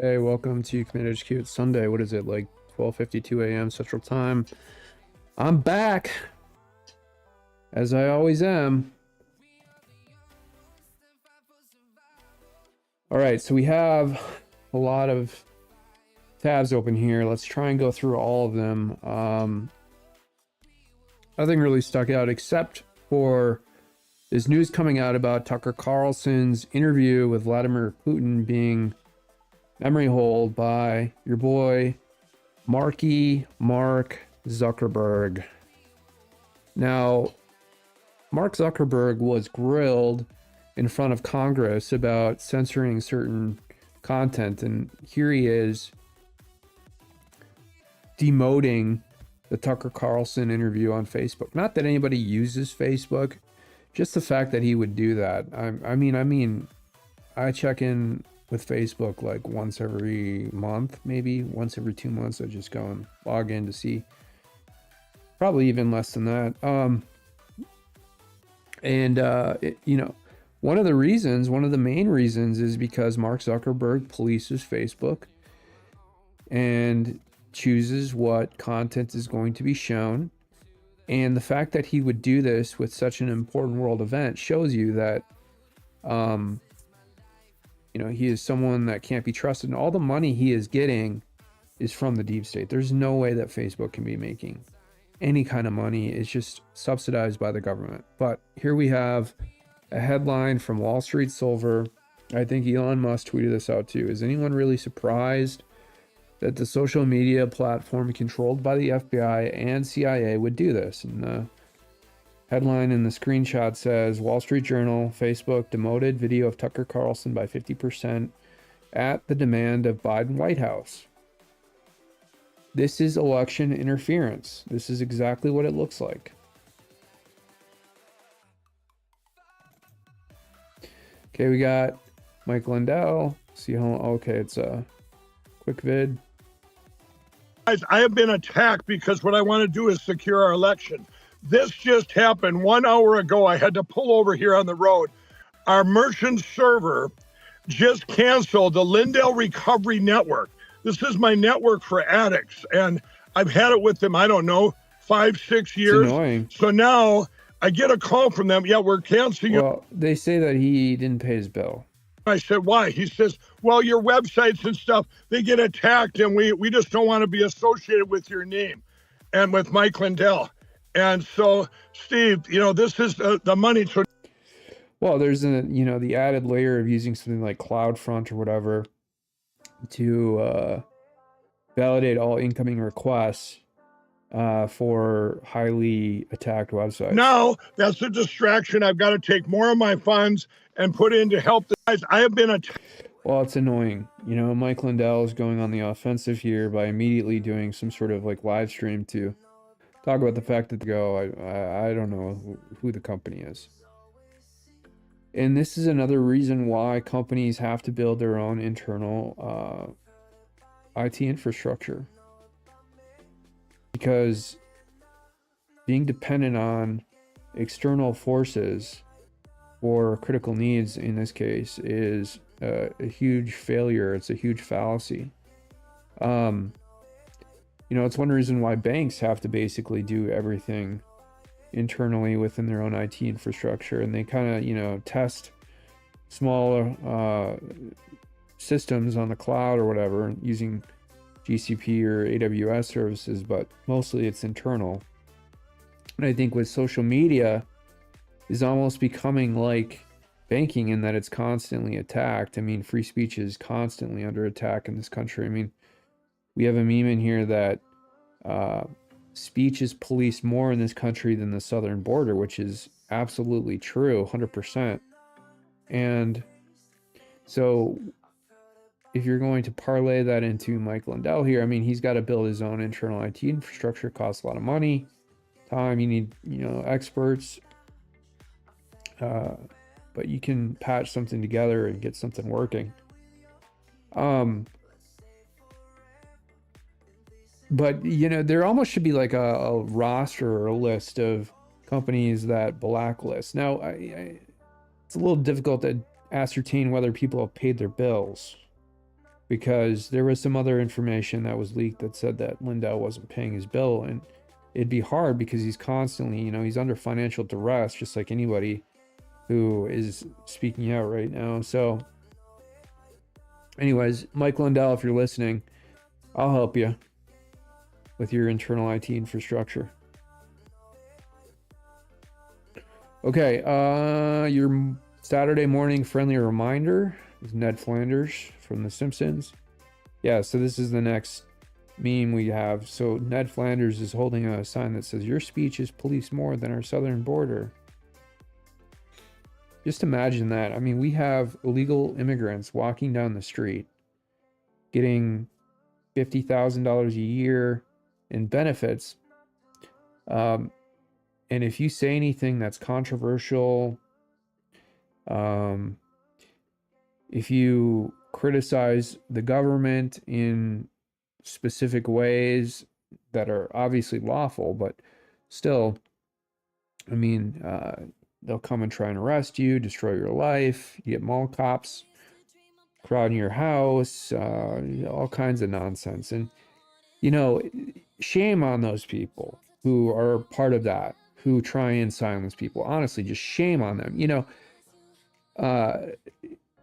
Hey, welcome to Command HQ. It's Sunday. What is it, like 12:52 a.m. Central Time? I'm back, as I always am. All right, so we have a lot of tabs open here. Let's try and go through all of them. Nothing really stuck out except for this news coming out about Tucker Carlson's interview with Vladimir Putin being memory hold by your boy Mark Zuckerberg. Now, Mark Zuckerberg was grilled in front of Congress about censoring certain content, and here he is demoting the Tucker Carlson interview on Facebook. Not that anybody uses Facebook, just the fact that he would do that. I mean, I check in with Facebook like once every month, maybe once every 2 months. I just go and log in to see. Probably even less than that. One of the main reasons is because Mark Zuckerberg polices Facebook and chooses what content is going to be shown. And the fact that he would do this with such an important world event shows you that, he is someone that can't be trusted. And all the money he is getting is from the deep state. There's no way that Facebook can be making any kind of money. It's just subsidized by the government. But here we have a headline from Wall Street Silver. I think Elon Musk tweeted this out too. Is anyone really surprised that the social media platform controlled by the FBI and CIA would do this? And the headline in the screenshot says, Wall Street Journal, Facebook demoted video of Tucker Carlson by 50% at the demand of Biden White House. This is election interference. This is exactly what it looks like. Okay, we got Mike Lindell. See how, okay, it's a quick vid. Guys, I have been attacked because what I want to do is secure our election. This just happened 1 hour ago. I had to pull over here on the road. Our merchant server just canceled the Lindell Recovery Network. This is my network for addicts, and I've had it with them, I don't know, 5-6 years. It's annoying. So now I get a call from them. Yeah, we're canceling. Well, they say that he didn't pay his bill. I said, why? He says, well, your websites and stuff, they get attacked, and we just don't want to be associated with your name and with Mike Lindell. And so, Steve, this is the money. Well, there's the added layer of using something like CloudFront or whatever to validate all incoming requests for highly attacked websites. Now, that's a distraction. I've got to take more of my funds and put in to help the guys. I have been attacked. Well, it's annoying. Mike Lindell is going on the offensive here by immediately doing some sort of like live stream to talk about the fact that I don't know who the company is. And this is another reason why companies have to build their own internal IT infrastructure. Because being dependent on external forces for critical needs in this case is a huge failure. It's a huge fallacy. It's one reason why banks have to basically do everything internally within their own IT infrastructure, and they kind of test smaller systems on the cloud or whatever using GCP or AWS services, but mostly it's internal. And I think with social media is almost becoming like banking in that it's constantly attacked. I mean, free speech is constantly under attack in this country. I mean, we have a meme in here that speech is policed more in this country than the southern border, which is absolutely true, 100%. And so if you're going to parlay that into Mike Lindell here, I mean, he's got to build his own internal IT infrastructure. It costs a lot of money, time. You need, experts. But you can patch something together and get something working. But there almost should be like a roster or a list of companies that blacklist. Now, it's a little difficult to ascertain whether people have paid their bills, because there was some other information that was leaked that said that Lindell wasn't paying his bill, and it'd be hard because he's constantly, he's under financial duress, just like anybody who is speaking out right now. So anyways, Mike Lindell, if you're listening, I'll help you with your internal IT infrastructure. Okay, your Saturday morning friendly reminder is Ned Flanders from The Simpsons. Yeah, so this is the next meme we have. So Ned Flanders is holding a sign that says, "Your speech is police more than our southern border." Just imagine that. I mean, we have illegal immigrants walking down the street getting $50,000 a year in benefits. And if you say anything that's controversial, if you criticize the government in specific ways that are obviously lawful, but still, I mean, they'll come and try and arrest you, destroy your life. You get mall cops crowding your house, all kinds of nonsense. And, shame on those people who are part of that, who try and silence people. Honestly, just shame on them.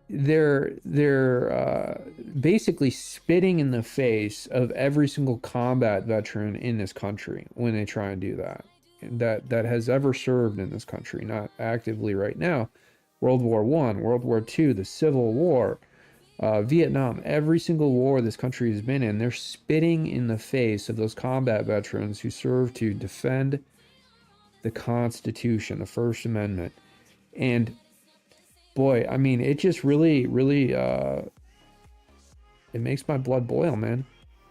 They're basically spitting in the face of every single combat veteran in this country when they try and do that has ever served in this country, not actively right now. World War I, World War II, the Civil War, Vietnam, every single war this country has been in, they're spitting in the face of those combat veterans who served to defend the Constitution, the First Amendment. And boy, I mean, it just really, really, it makes my blood boil, man.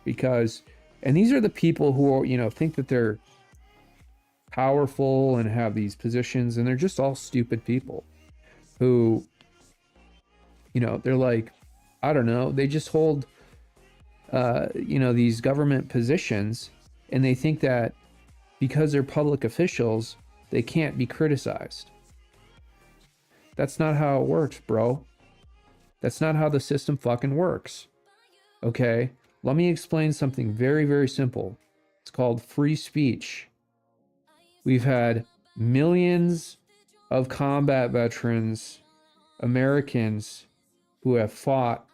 Because, and these are the people who are, think that they're powerful and have these positions, and they're just all stupid people who, they're like, I don't know, they just hold, these government positions, and they think that because they're public officials, they can't be criticized. That's not how it works, bro. That's not how the system fucking works. Okay? Let me explain something very, very simple. It's called free speech. We've had millions of combat veterans, Americans, who have fought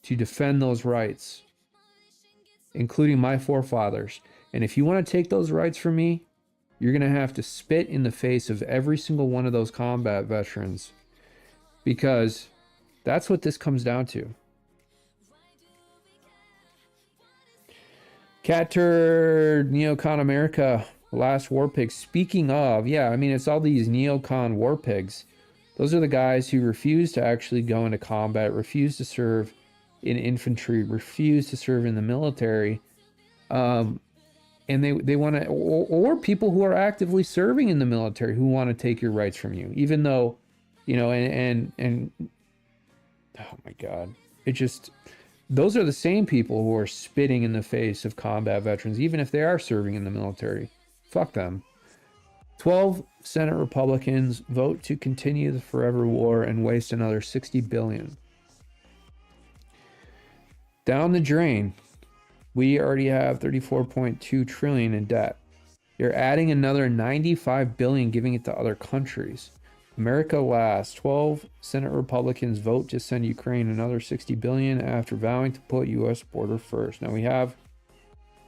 to defend those rights, including my forefathers. And if you want to take those rights from me, you're going to have to spit in the face of every single one of those combat veterans, because that's what this comes down to. Cat Turd, Neocon America, last war pig. Speaking of, yeah, I mean, it's all these neocon war pigs. Those are the guys who refuse to actually go into combat, refuse to serve in infantry, refuse to serve in the military. And they want to, or people who are actively serving in the military who want to take your rights from you, even though, and oh my God, it just, those are the same people who are spitting in the face of combat veterans, even if they are serving in the military. Fuck them. 12 Senate Republicans vote to continue the forever war and waste another $60 billion. Down the drain. We already have 34.2 trillion in debt. You're adding another 95 billion, giving it to other countries. America last. 12 Senate Republicans vote to send Ukraine another 60 billion after vowing to put U.S. border first. Now we have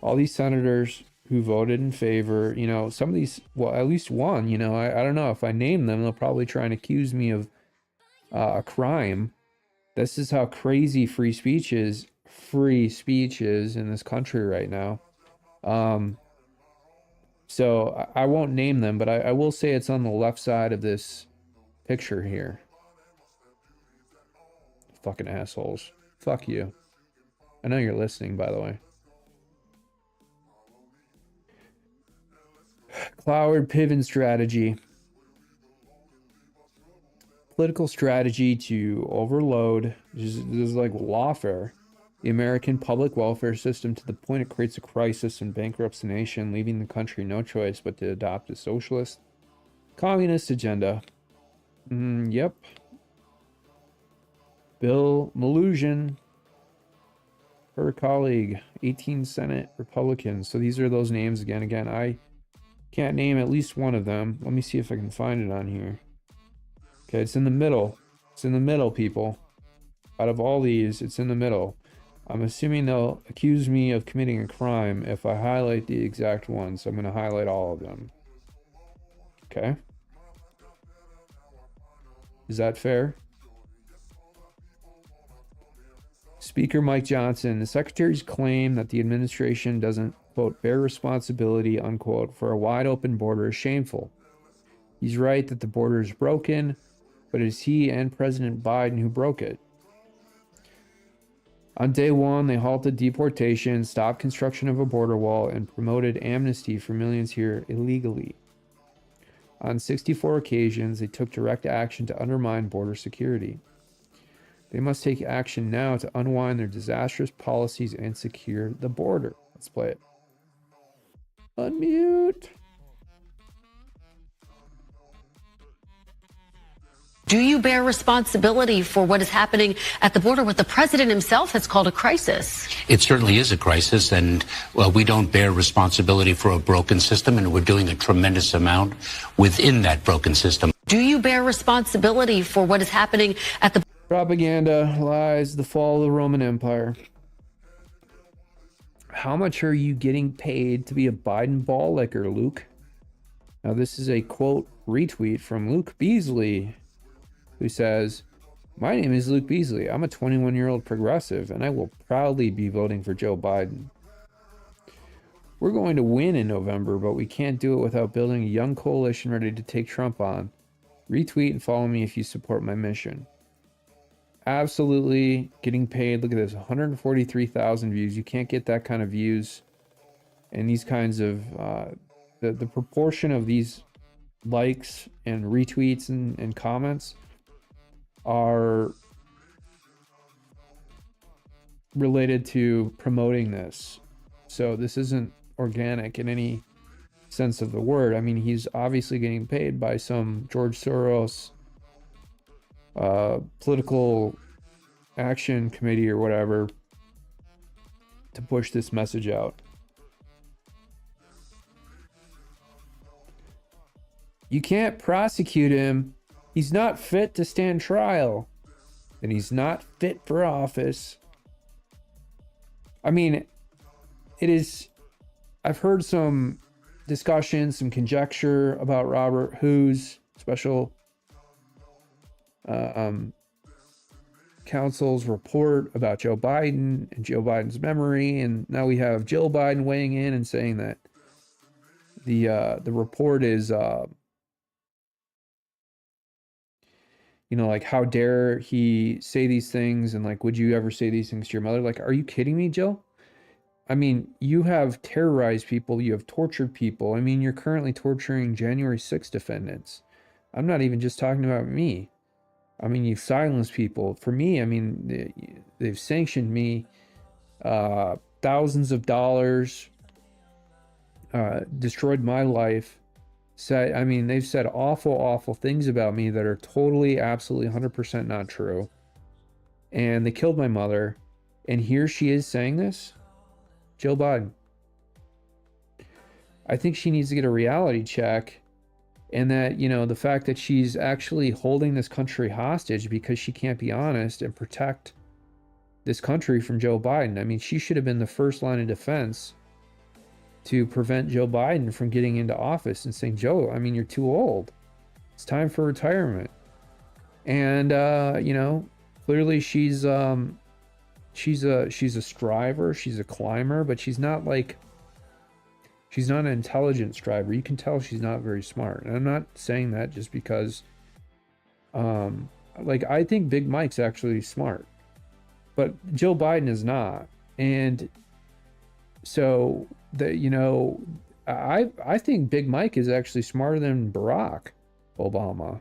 all these senators who voted in favor. Some of these, well, at least one, I don't know, if I name them, they'll probably try and accuse me of a crime. This is how crazy free speech is in this country right now. So I won't name them, but I will say it's on the left side of this picture here. fucking assholes. Fuck you. I know you're listening, by the way. Cloward Piven strategy. Political strategy to overload. This is like lawfare. The American public welfare system to the point it creates a crisis and bankrupts the nation, leaving the country no choice but to adopt a socialist, communist agenda. Yep. Bill Melugin, her colleague, 18 Senate Republicans. So these are those names again. I can't name at least one of them. Let me see if I can find it on here. Okay, it's in the middle. It's in the middle, people. Out of all these, it's in the middle. I'm assuming they'll accuse me of committing a crime if I highlight the exact one. So I'm going to highlight all of them. Okay. Is that fair? Speaker Mike Johnson, the secretary's claim that the administration doesn't, quote, bear responsibility, unquote, for a wide open border is shameful. He's right that the border is broken, but it's he and President Biden who broke it. On day one, they halted deportation, stopped construction of a border wall, and promoted amnesty for millions here illegally. On 64 occasions, they took direct action to undermine border security. They must take action now to unwind their disastrous policies and secure the border. Let's play it. Unmute. Do you bear responsibility for what is happening at the border, what the president himself has called a crisis? It certainly is a crisis, and we don't bear responsibility for a broken system, and we're doing a tremendous amount within that broken system. Do you bear responsibility for what is happening at the Propaganda, lies, the fall of the Roman Empire. How much are you getting paid to be a Biden ball licker, Luke? Now, this is a quote retweet from Luke Beasley, who says, "My name is Luke Beasley. I'm a 21-year-old progressive, and I will proudly be voting for Joe Biden. We're going to win in November, but we can't do it without building a young coalition ready to take Trump on. Retweet and follow me if you support my mission." Absolutely getting paid. Look at this, 143,000 views. You can't get that kind of views and these kinds of the proportion of these likes and retweets and comments are related to promoting this. So this isn't organic in any sense of the word. I mean, he's obviously getting paid by some George Soros political action committee or whatever to push this message out. You can't prosecute him. He's not fit to stand trial, and he's not fit for office. I mean, it is. I've heard some discussion, some conjecture about Robert Hoo's special counsel's report about Joe Biden and Joe Biden's memory, and now we have Jill Biden weighing in and saying that the report is like, how dare he say these things, and like, would you ever say these things to your mother? Like, are you kidding me, Jill? I mean, you have terrorized people, you have tortured people. I mean, you're currently torturing January 6th defendants. I'm not even just talking about me. I mean, you've silenced people. For me, I mean, they've sanctioned me thousands of dollars, destroyed my life. They've said awful things about me that are totally, absolutely 100% not true. And they killed my mother. And here she is saying this? Jill Biden. I think she needs to get a reality check. And that, the fact that she's actually holding this country hostage because she can't be honest and protect this country from Joe Biden. I mean, she should have been the first line of defense to prevent Joe Biden from getting into office and saying, Joe, I mean, you're too old. It's time for retirement. And, clearly she's a striver. She's a climber, but she's not an intelligent striver. You can tell she's not very smart. And I'm not saying that just because, I think Big Mike's actually smart. but Joe Biden is not. And so I think Big Mike is actually smarter than Barack Obama.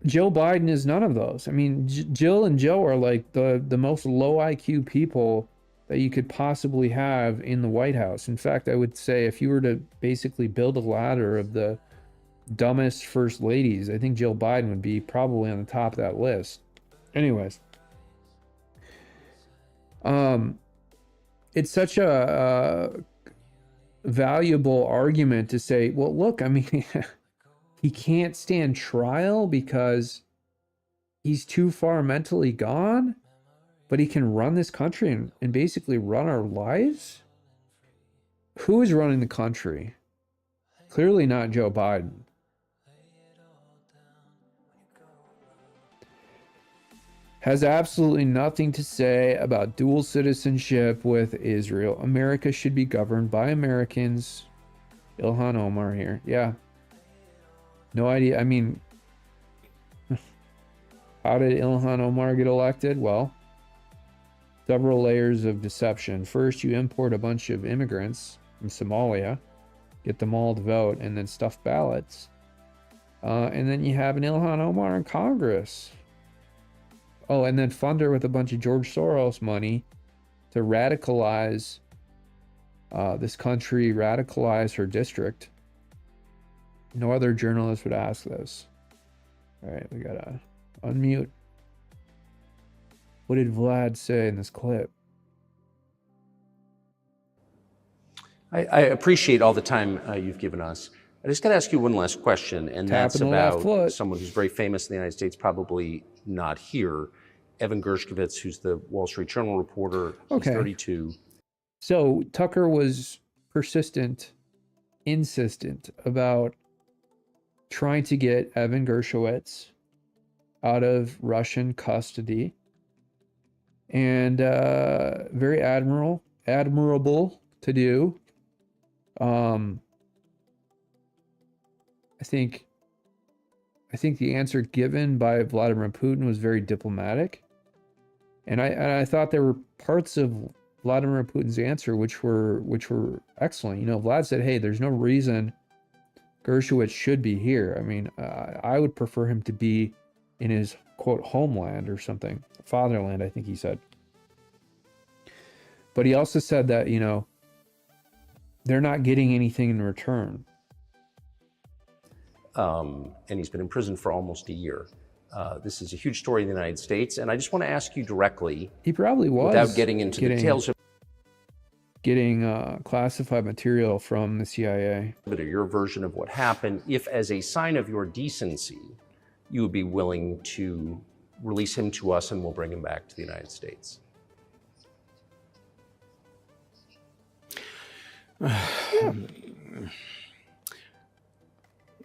Joe Biden is none of those. I mean, Jill and Joe are like the most low IQ people that you could possibly have in the White House. In fact, I would say if you were to basically build a ladder of the dumbest first ladies, I think Jill Biden would be probably on the top of that list. Anyways, it's such a valuable argument to say, well, look, I mean, he can't stand trial because he's too far mentally gone, but he can run this country and basically run our lives? Who is running the country? Clearly not Joe Biden. Has absolutely nothing to say about dual citizenship with Israel. America should be governed by Americans. Ilhan Omar here. Yeah. No idea. I mean, how did Ilhan Omar get elected? Well, several layers of deception. First, you import a bunch of immigrants from Somalia, get them all to vote, and then stuff ballots. And then you have an Ilhan Omar in Congress. Oh, and then fund her with a bunch of George Soros money to radicalize this country, radicalize her district. No other journalist would ask this. All right, we gotta unmute. What did Vlad say in this clip? I appreciate all the time you've given us. I just got to ask you one last question, and that's about someone who's very famous in the United States, probably not here. Evan Gershkovich, who's the Wall Street Journal reporter. He's 32. So Tucker was persistent, insistent about trying to get Evan Gershkovich out of Russian custody. And very admirable to do. I think the answer given by Vladimir Putin was very diplomatic. And I thought there were parts of Vladimir Putin's answer which were excellent. You know, Vlad said, hey, there's no reason Gershkovich should be here. I mean, I would prefer him to be in his, quote, homeland or something. Fatherland, I think he said. But he also said that, you know, they're not getting anything in return. And he's been in prison for almost a year. This is a huge story in the United States, and I just want to ask you directly. He probably was. Without getting into the details of getting classified material from the CIA. Your version of what happened, if as a sign of your decency, you would be willing to release him to us and we'll bring him back to the United States.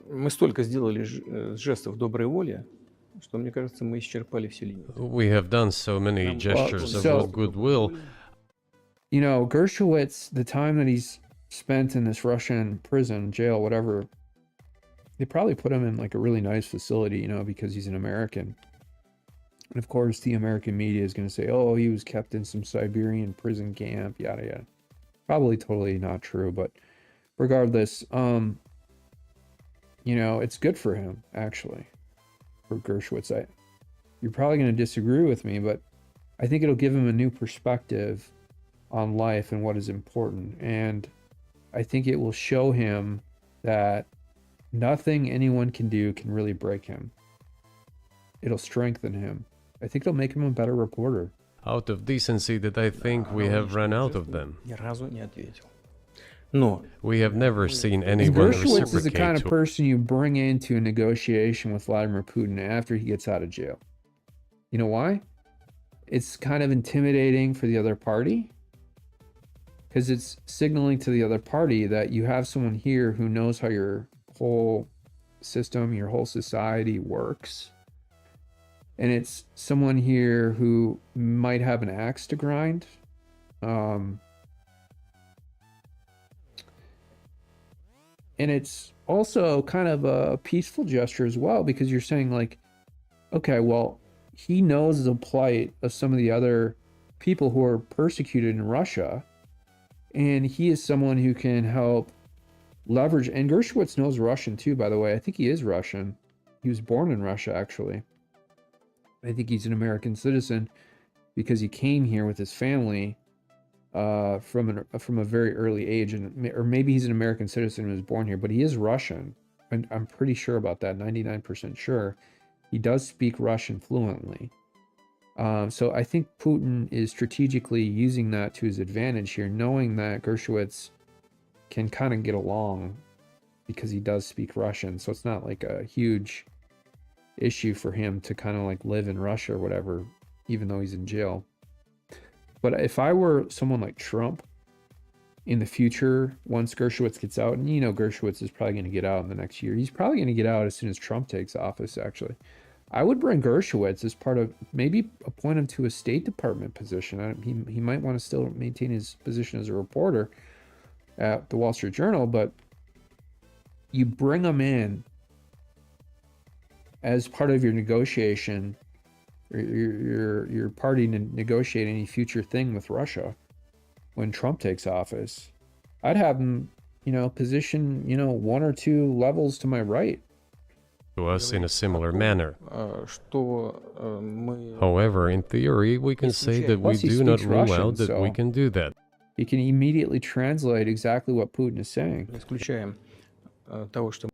Мы столько сделали жестов доброй воли, что, мне кажется, мы исчерпали все линии. We have done so many gestures of goodwill. You know, Gershkovich, the time that he's spent in this Russian prison, jail, whatever, they probably put him in like a really nice facility, you know, because he's an American. And of course, the American media is going to say, oh, he was kept in some Siberian prison camp, yada, yada. Probably totally not true, but regardless, you know, it's good for him, actually, for Gershkovich. You're probably going to disagree with me, but I think it'll give him a new perspective on life and what is important. And I think it will show him that nothing anyone can do can really break him. It'll strengthen him. I think it'll make him a better reporter. Out of decency that I think we have run out of them. Ни разу не ответил. Но we have never seen anyone reciprocate. Gershkovich is the kind of person you bring into a negotiation with Vladimir Putin after he gets out of jail. You know why? It's kind of intimidating for the other party, because it's signaling to the other party that you have someone here who knows how your whole system, your whole society works. And it's someone here who might have an axe to grind. And it's also kind of a peaceful gesture as well, because you're saying like, okay, well, he knows the plight of some of the other people who are persecuted in Russia. And he is someone who can help leverage. And Dershowitz knows Russian too, by the way. I think he is Russian. He was born in Russia, actually. I think he's an American citizen because he came here with his family from a very early age, or maybe he's an American citizen and was born here, but he is Russian. And I'm pretty sure about that, 99% sure. He does speak Russian fluently. So I think Putin is strategically using that to his advantage here, knowing that Dershowitz can kind of get along because he does speak Russian. So it's not like a huge issue for him to kind of like live in Russia or whatever, even though he's in jail. But if I were someone like Trump in the future, once Dershowitz gets out, and you know Dershowitz is probably going to get out in the next year. He's probably going to get out as soon as Trump takes office, actually. I would bring Dershowitz as part of, maybe appoint him to a State Department position. He might want to still maintain his position as a reporter at the Wall Street Journal, but you bring him in as part of your negotiation, your party to negotiate any future thing with Russia when Trump takes office. I'd have him, position, 1 or 2 levels to my right. To us in a similar manner. Что мы... However, in theory, we can say that we do not rule out that we can do that. He can immediately translate exactly what Putin is saying. Исключаем того, что...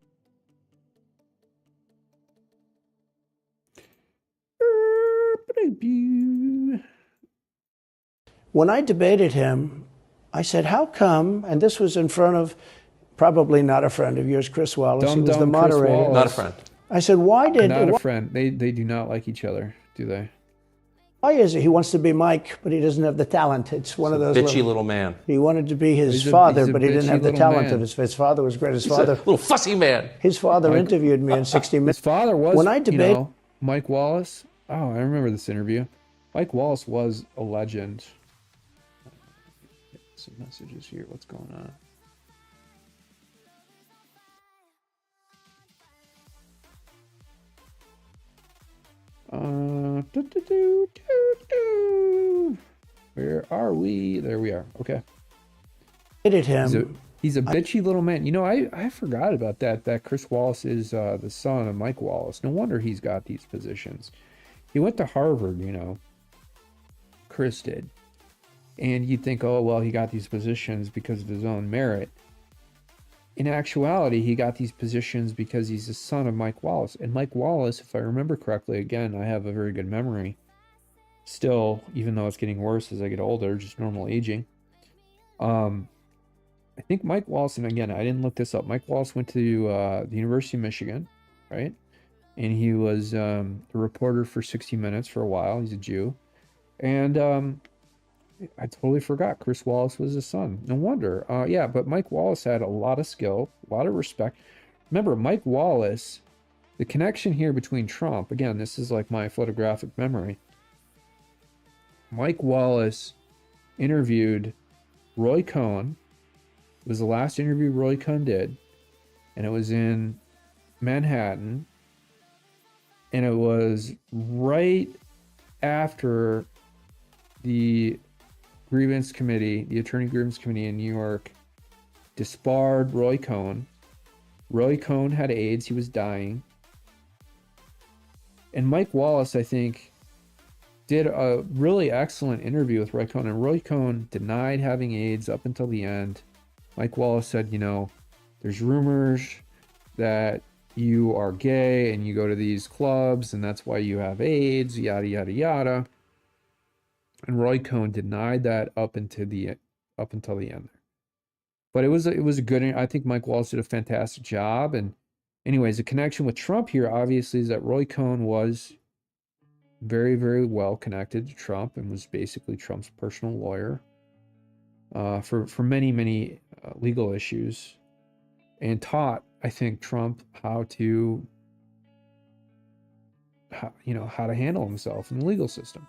When I debated him, I said, how come, and this was in front of probably not a friend of yours, Chris Wallace. He was the moderator. Not a friend. I said, why did... Not a friend. They do not like each other, do they? Why is it he wants to be Mike, but he doesn't have the talent? It's one of those bitchy little man. He wanted to be his father, but he didn't have the talent of his father. Was great. His father, little fussy man. His father interviewed me in 60 Minutes. His father was, when I debate, Mike Wallace. Oh, I remember this interview. Mike Wallace was a legend. Some messages here. What's going on? Where are we? There we are. Okay. He's a bitchy little man. I forgot about that. That Chris Wallace is the son of Mike Wallace. No wonder he's got these positions. He went to Harvard, Chris did. And you'd think, oh, well, he got these positions because of his own merit. In actuality, he got these positions because he's the son of Mike Wallace. And Mike Wallace, if I remember correctly, again, I have a very good memory. Still, even though it's getting worse as I get older, just normal aging. I think Mike Wallace, and again, I didn't look this up. Mike Wallace went to the University of Michigan, right? And he was a reporter for 60 Minutes for a while. He's a Jew. And I totally forgot Chris Wallace was his son. No wonder. Yeah, but Mike Wallace had a lot of skill, a lot of respect. Remember, Mike Wallace, the connection here between Trump, again, this is like my photographic memory. Mike Wallace interviewed Roy Cohn. It was the last interview Roy Cohn did. And it was in Manhattan. And it was right after the grievance committee, the attorney grievance committee in New York, disbarred Roy Cohn. Roy Cohn had AIDS. He was dying. And Mike Wallace, I think, did a really excellent interview with Roy Cohn. And Roy Cohn denied having AIDS up until the end. Mike Wallace said, there's rumors that you are gay and you go to these clubs and that's why you have AIDS, yada, yada, yada. And Roy Cohn denied that up until the end. But it was a good. I think Mike Wallace did a fantastic job. And anyways, the connection with Trump here obviously is that Roy Cohn was very, very well connected to Trump and was basically Trump's personal lawyer for many, many legal issues, and taught, I think, Trump how to handle himself in the legal system.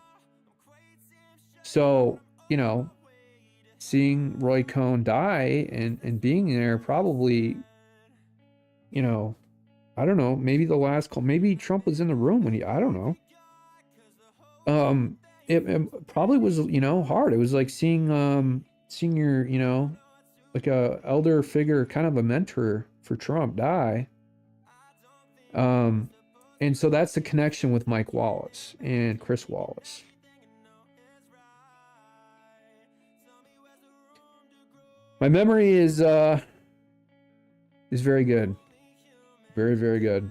So, seeing Roy Cohn die and being there probably, I don't know, maybe the last call, maybe Trump was in the room when I don't know. It probably was, hard. It was like seeing your, like a elder figure, kind of a mentor for Trump die. And so that's the connection with Mike Wallace and Chris Wallace. My memory is very good. Very, very good.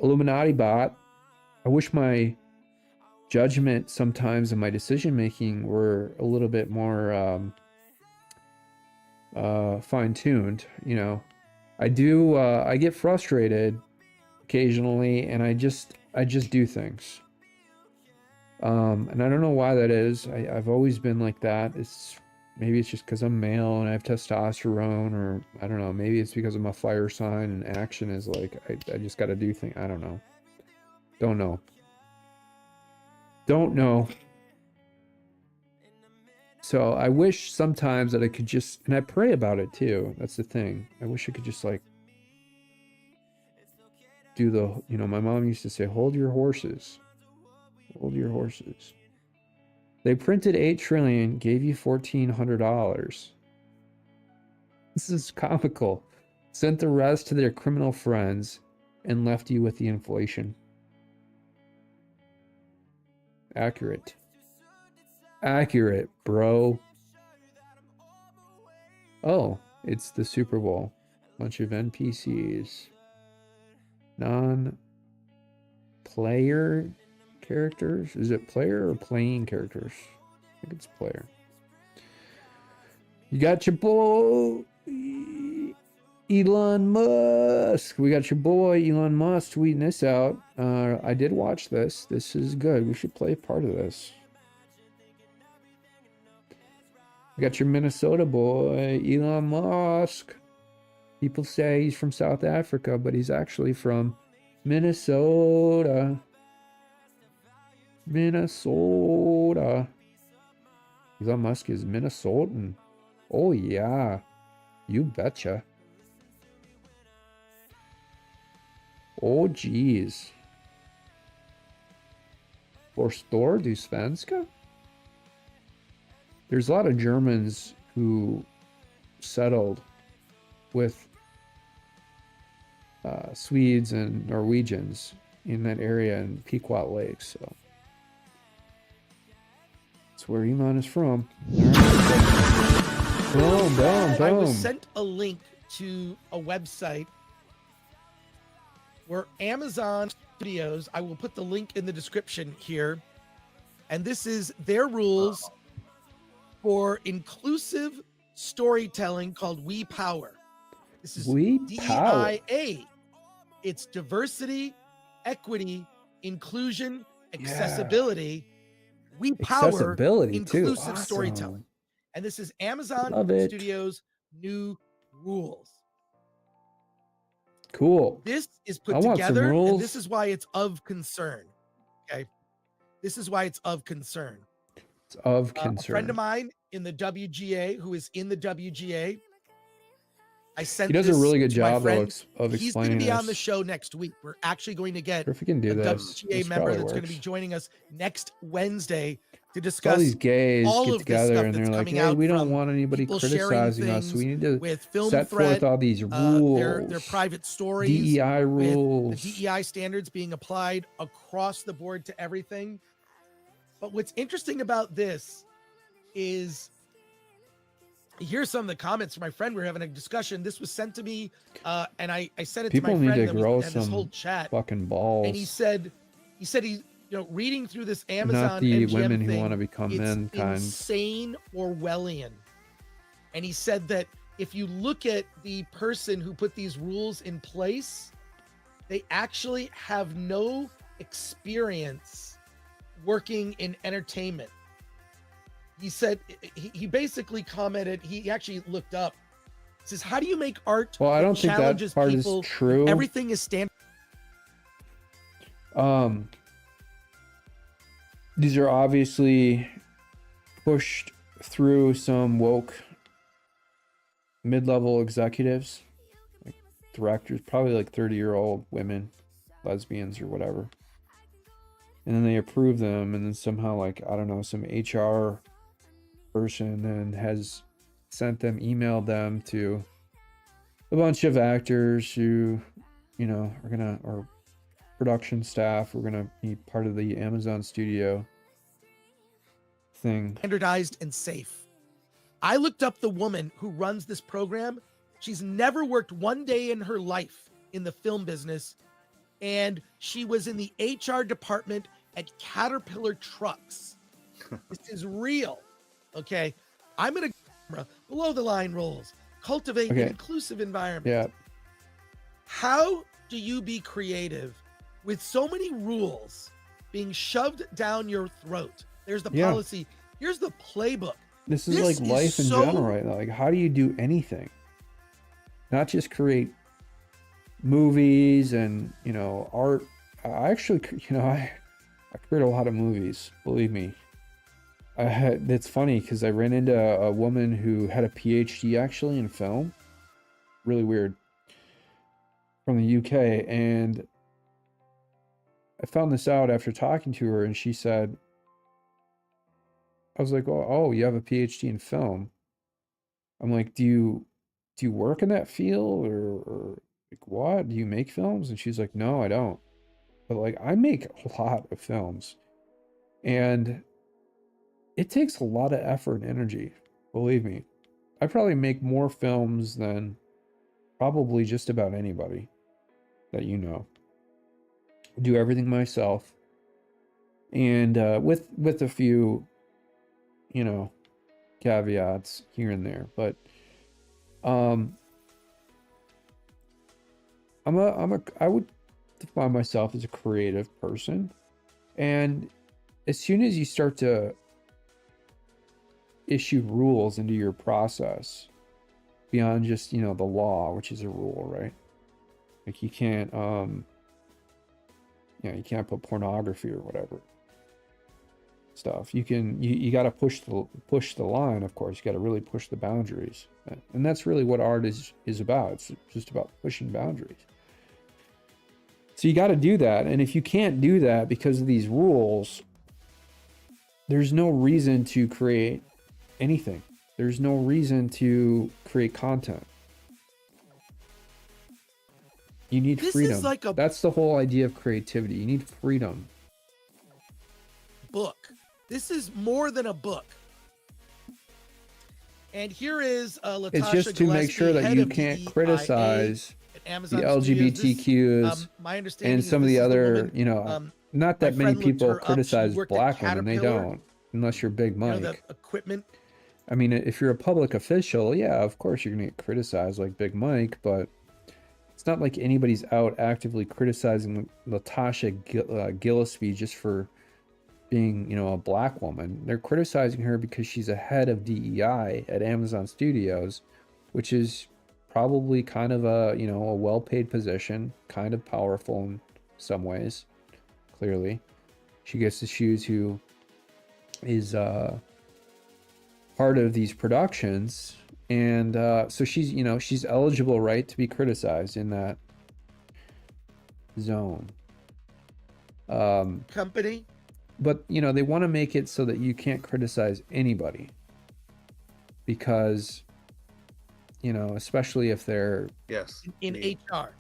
Illuminati bot. I wish my judgment sometimes and my decision making were a little bit more fine-tuned. I get frustrated occasionally, and I just do things. And I don't know why that is. I've always been like that. Maybe it's just because I'm male and I have testosterone, or I don't know. Maybe it's because I'm a fire sign and action is like, I just got to do things. I don't know. Don't know. So I wish sometimes that I could just, and I pray about it too. That's the thing. I wish I could just like do my mom used to say, hold your horses. Hold your horses. They printed 8 trillion, gave you $1,400. This is comical. Sent the rest to their criminal friends and left you with the inflation. Accurate. Accurate, bro. Oh, it's the Super Bowl. Bunch of NPCs. Non-player characters? Is it player or playing characters? I think it's player. You got your boy Elon Musk. We got your boy Elon Musk tweeting this out. I did watch this. This is good. We should play part of this. We got your Minnesota boy Elon Musk. People say he's from South Africa, but he's actually from Minnesota. Minnesota. Elon Musk is Minnesotan. Oh yeah. You betcha. Oh geez. Förstår du svenska? There's a lot of Germans who settled with Swedes and Norwegians in that area in Pequot Lake, so that's where Elon is from. Boom, boom, boom. I was sent a link to a website where Amazon Studios, I will put the link in the description here, and this is their rules for inclusive storytelling called We Power. This is DEIA. It's diversity, equity, inclusion, accessibility. We power inclusive storytelling. And this is Amazon Studios' new rules. Cool. This is put together, and this is why it's of concern. Okay. This is why it's of concern. It's of concern. A friend of mine in the WGA, who is in the WGA, I sent he does a really good job of explaining. He's going to be on the show next week. We're actually going to get if we can do a this, WGA member that's going to be joining us next Wednesday to discuss all these gays all get of together and they're like, hey, we don't want anybody criticizing us. So we need to set forth all these rules. Their private stories. DEI rules. The DEI standards being applied across the board to everything. But what's interesting about this is, here's some of the comments from my friend. We're having a discussion. This was sent to me, and I sent it to my friend. People need to grow this whole chat. Fucking balls. And he said reading through this Amazon not the MGM women thing, who want to become men kind. Insane Orwellian. And he said that if you look at the person who put these rules in place, they actually have no experience working in entertainment. He said, he basically commented, he actually looked up, says, how do you make art? Well, I don't think that part is true. Everything is standard. These are obviously pushed through some woke mid-level executives, like directors, probably like 30-year-old women lesbians or whatever. And then they approve them, and then somehow, like, I don't know, some HR person and has sent them, emailed them to a bunch of actors who, you know, are gonna, or production staff, are gonna be part of the Amazon studio thing. Standardized and safe. I looked up the woman who runs this program. She's never worked one day in her life in the film business, and she was in the HR department at Caterpillar Trucks. This is real. Okay. I'm going to below the line roles, cultivate an inclusive environment. Yeah. How do you be creative with so many rules being shoved down your throat? There's the policy. Here's the playbook. This is like life in general right now. Like, how do you do anything? Not just create movies and, you know, art. I actually, you know, I create a lot of movies, believe me. It's funny because I ran into a woman who had a PhD actually in film. Really weird. From the UK. And I found this out after talking to her, and she said, I was like, oh, you have a PhD in film. I'm like, do you work in that field or like what? Do you make films? And she's like, no, I don't. But like, I make a lot of films, and it takes a lot of effort and energy. Believe me, I probably make more films than probably just about anybody that you know. I do everything myself, and with a few, you know, caveats here and there, but I would define myself as a creative person, and as soon as you start to issue rules into your process beyond just, you know, the law, which is a rule, right? Like you can't you can't put pornography or whatever stuff. You got to push the line. Of course, you got to really push the boundaries, and that's really what art is about. It's just about pushing boundaries. So you got to do that, and if you can't do that because of these rules, there's no reason to create anything. There's no reason to create content. You need freedom. That's the whole idea of creativity. You need freedom. Book. This is more than a book. And here is Latasha It's just to make sure that you can't criticize the LGBTQs and some of the other, you know, not that many people criticize black women. They don't, unless you're Big Mike. You know, the equipment. I mean, if you're a public official, yeah, of course you're gonna get criticized like Big Mike, but it's not like anybody's out actively criticizing Latasha Gillespie just for being, you know, a black woman. They're criticizing her because she's a head of DEI at Amazon Studios, which is probably kind of a, you know, a well-paid position, kind of powerful in some ways. Clearly, she gets to choose who is part of these productions, and so she's, you know, she's eligible, right, to be criticized in that zone. Company. But, you know, they want to make it so that you can't criticize anybody because, you know, especially if they're in HR.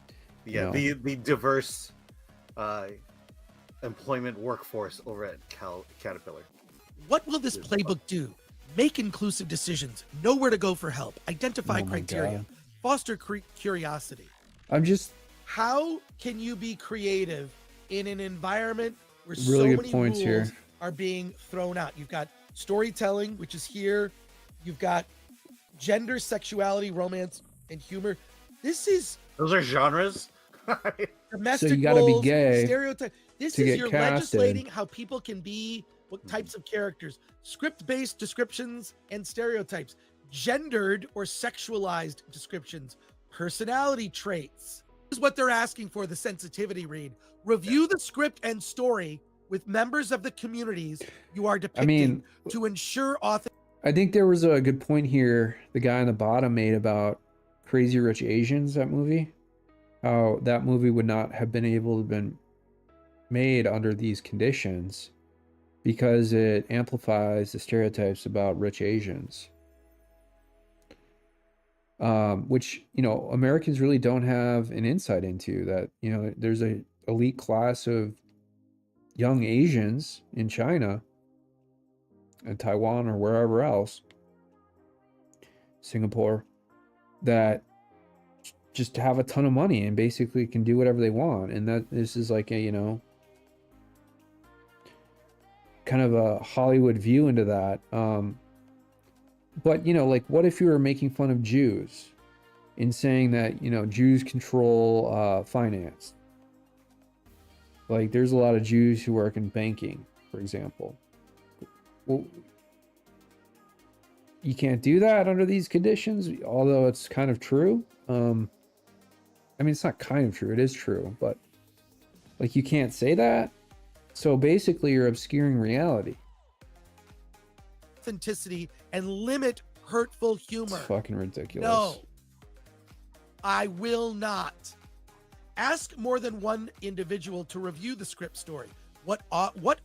Yeah, you know, the diverse employment workforce over at Caterpillar. What will this playbook do? Make inclusive decisions, know where to go for help, identify criteria, foster curiosity. How can you be creative in an environment where so many rules are being thrown out? You've got storytelling, which is here. You've got gender, sexuality, romance, and humor. Those are genres. Domestic so you got to be gay. Stereotype. This is your legislating how people can be, what types of characters, script-based descriptions and stereotypes, gendered or sexualized descriptions, personality traits. This is what they're asking for, the sensitivity read. Review the script and story with members of the communities you are depicting to ensure authenticity. I think there was a good point here the guy on the bottom made about Crazy Rich Asians, that movie. how that movie would not have been able to have been made under these conditions because it amplifies the stereotypes about rich Asians. Which, you know, Americans really don't have an insight into that. You know, there's a elite class of young Asians in China and Taiwan or wherever else, Singapore, that just have a ton of money and basically can do whatever they want. And that this is like a, you know, kind of a Hollywood view into that. But, you know, like, what if you were making fun of Jews in saying that, you know, Jews control finance? Like, there's a lot of Jews who work in banking, for example. Well, you can't do that under these conditions, although it's kind of true. I mean, it's not kind of true, it is true, but, like, you can't say that. So basically, you're obscuring reality. Authenticity and limit hurtful humor. It's fucking ridiculous. No, I will not. Ask more than one individual to review the script story. What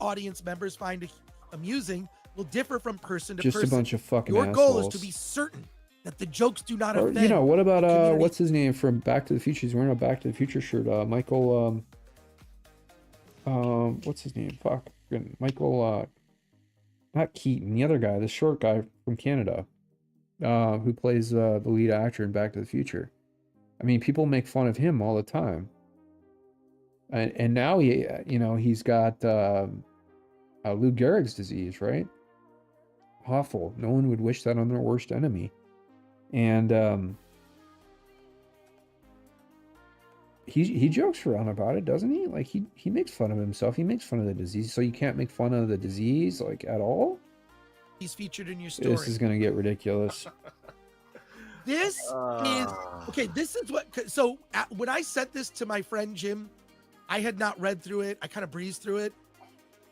audience members find amusing will differ from person to person. Just a bunch of fucking Your assholes. goal is to be certain that the jokes do not offend. You know, what about what's his name from Back to the Future? He's wearing a Back to the Future shirt. Michael. What's his name? Fuck. Michael. Not Keaton. The other guy, the short guy from Canada, who plays the lead actor in Back to the Future. I mean, people make fun of him all the time. And now he, you know, he's got Lou Gehrig's disease, right? Awful. No one would wish that on their worst enemy. And he jokes around about it, doesn't he? Like, he makes fun of himself. He makes fun of the disease. So you can't make fun of the disease, like, at all? He's featured in your story. This is gonna get ridiculous. This is okay. This is what. So when I sent this to my friend Jim, I had not read through it. I kind of breezed through it.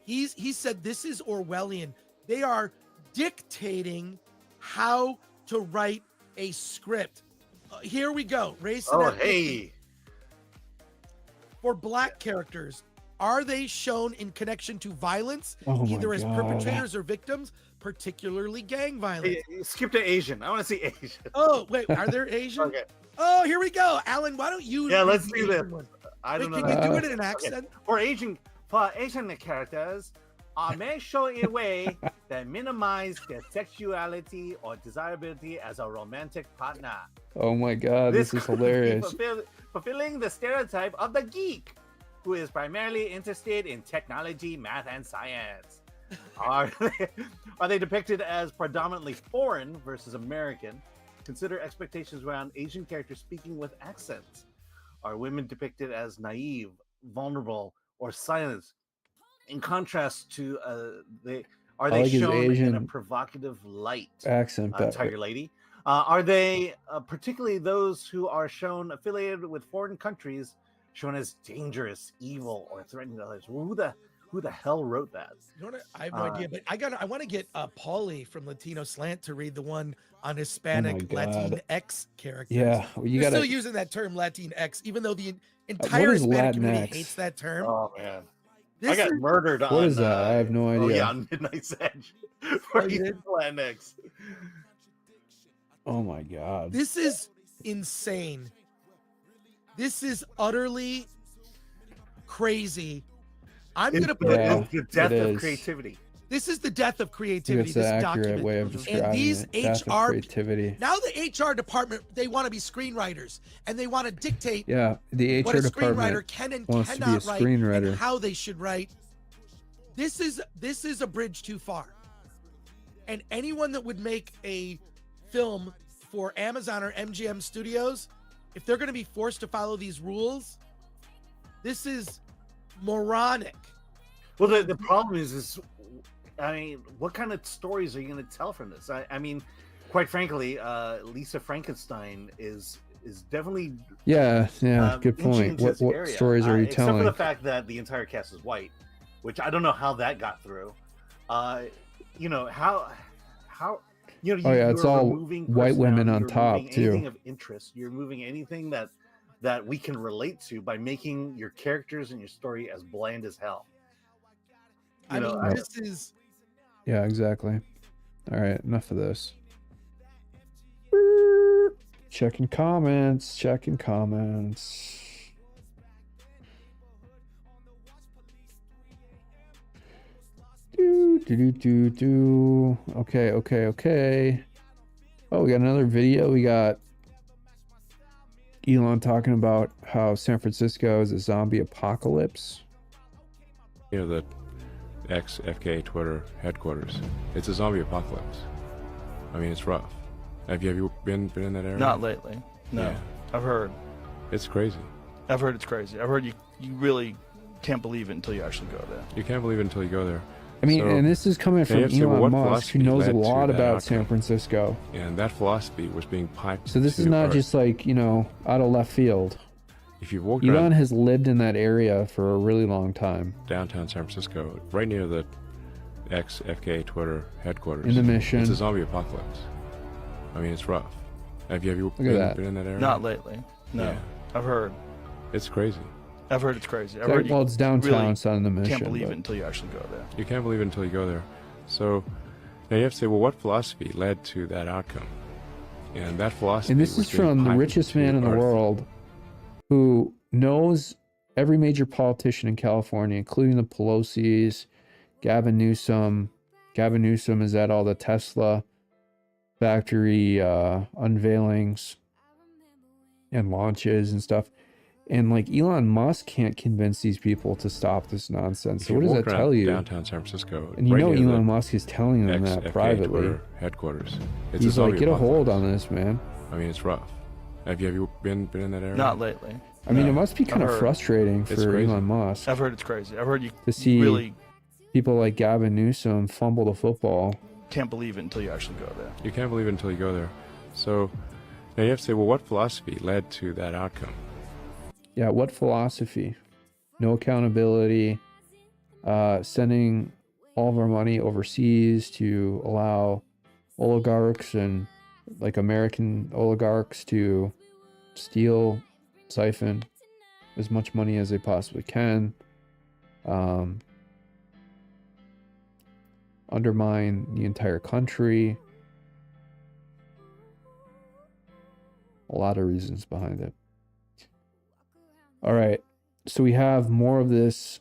He said this is Orwellian. They are dictating how to write a script. Here we go. Race. Oh, hey. For black characters, are they shown in connection to violence, either as God. perpetrators or victims, particularly gang violence? Hey, skip to Asian. I want to see Asian. Oh, wait, are there Asian? Okay. Oh, here we go. Alan, why don't you? Yeah, let's do this. I don't know. Can you do it in an accent? Okay. For Asian characters, I may show a way that minimize their sexuality or desirability as a romantic partner. Oh my God, this is hilarious. Fulfilling the stereotype of the geek, who is primarily interested in technology, math, and science. Are they depicted as predominantly foreign versus American? Consider expectations around Asian characters speaking with accents. Are women depicted as naive, vulnerable, or silent? In contrast to are they shown in a provocative light? Accent, Tiger Lady. Are they particularly those who are shown affiliated with foreign countries, shown as dangerous, evil, or threatening to others? Who the hell wrote that? You know what, I have no idea, but I want to get Paulie from Latino Slant to read the one on Hispanic Latinx characters. Yeah, you got still using that term Latinx, even though the entire Hispanic community hates that term. Oh man. I got murdered on. What is that? I have no idea. Oh yeah, on Midnight's Edge. For Latinx. Oh my God. This is insane. This is utterly crazy. I'm going to put the death of creativity. This is the death of creativity. It's an accurate way of describing these it. HR creativity. Now the HR department, they want to be screenwriters and they want to dictate the HR what a department screenwriter can and cannot write and how they should write. This is a bridge too far. And anyone that would make a film for Amazon or MGM Studios, if they're going to be forced to follow these rules, this is moronic. Well, the problem is I mean, what kind of stories are you going to tell from this? I mean, quite frankly, Lisa Frankenstein is definitely good point. What stories are you telling? Except for the fact that the entire cast is white, which I don't know how that got through. You know how you know. It's all white women on top too. Anything of interest, you're removing anything that that we can relate to by making your characters and your story as bland as hell. I mean, this is... Yeah, exactly. All right, enough of this. Checking comments. Okay. Oh, we got another video. We got Elon talking about how San Francisco is a zombie apocalypse. You know, the ex-FKA Twitter headquarters. It's a zombie apocalypse. I mean, it's rough. Have you been in that area? Not lately. No. Yeah. I've heard. It's crazy. I've heard it's crazy. I've heard you really can't believe it until you actually go there. You can't believe it until you go there. I mean, and this is coming from Elon Musk, who knows a lot about San Francisco. And that philosophy was being piped. So this is not just like, out of left field. If you've walked Elon around has lived in that area for a really long time. Downtown San Francisco, right near the ex-FKA Twitter headquarters. In the Mission. It's a zombie apocalypse. I mean, it's rough. Have you been in that area? Not lately. No. Yeah. I've heard. It's crazy. I've heard it's crazy. I've heard it's downtown, really it's not in the Mission. Can't believe it until you actually go there. You can't believe it until you go there. So now you have to say, well, what philosophy led to that outcome? And that philosophy. And this is from the richest man in the world, who knows every major politician in California, including the Pelosi's, Gavin Newsom. Gavin Newsom is at all the Tesla factory unveilings and launches and stuff. And like Elon Musk can't convince these people to stop this nonsense. So what does that tell you? Downtown San Francisco. And you know Elon Musk is telling them that privately. Headquarters. He's like, get a hold on this, man. I mean, it's rough. Have you been in that area? Not lately. I mean, it must be kind of frustrating for Elon Musk. I've heard it's crazy. I've heard you to see really people like Gavin Newsom fumble the football. Can't believe it until you actually go there. You can't believe it until you go there. So now you have to say, well, what philosophy led to that outcome? Yeah, what philosophy? No accountability, sending all of our money overseas to allow oligarchs and like American oligarchs to steal, siphon as much money as they possibly can, undermine the entire country. A lot of reasons behind it. All right, so we have more of this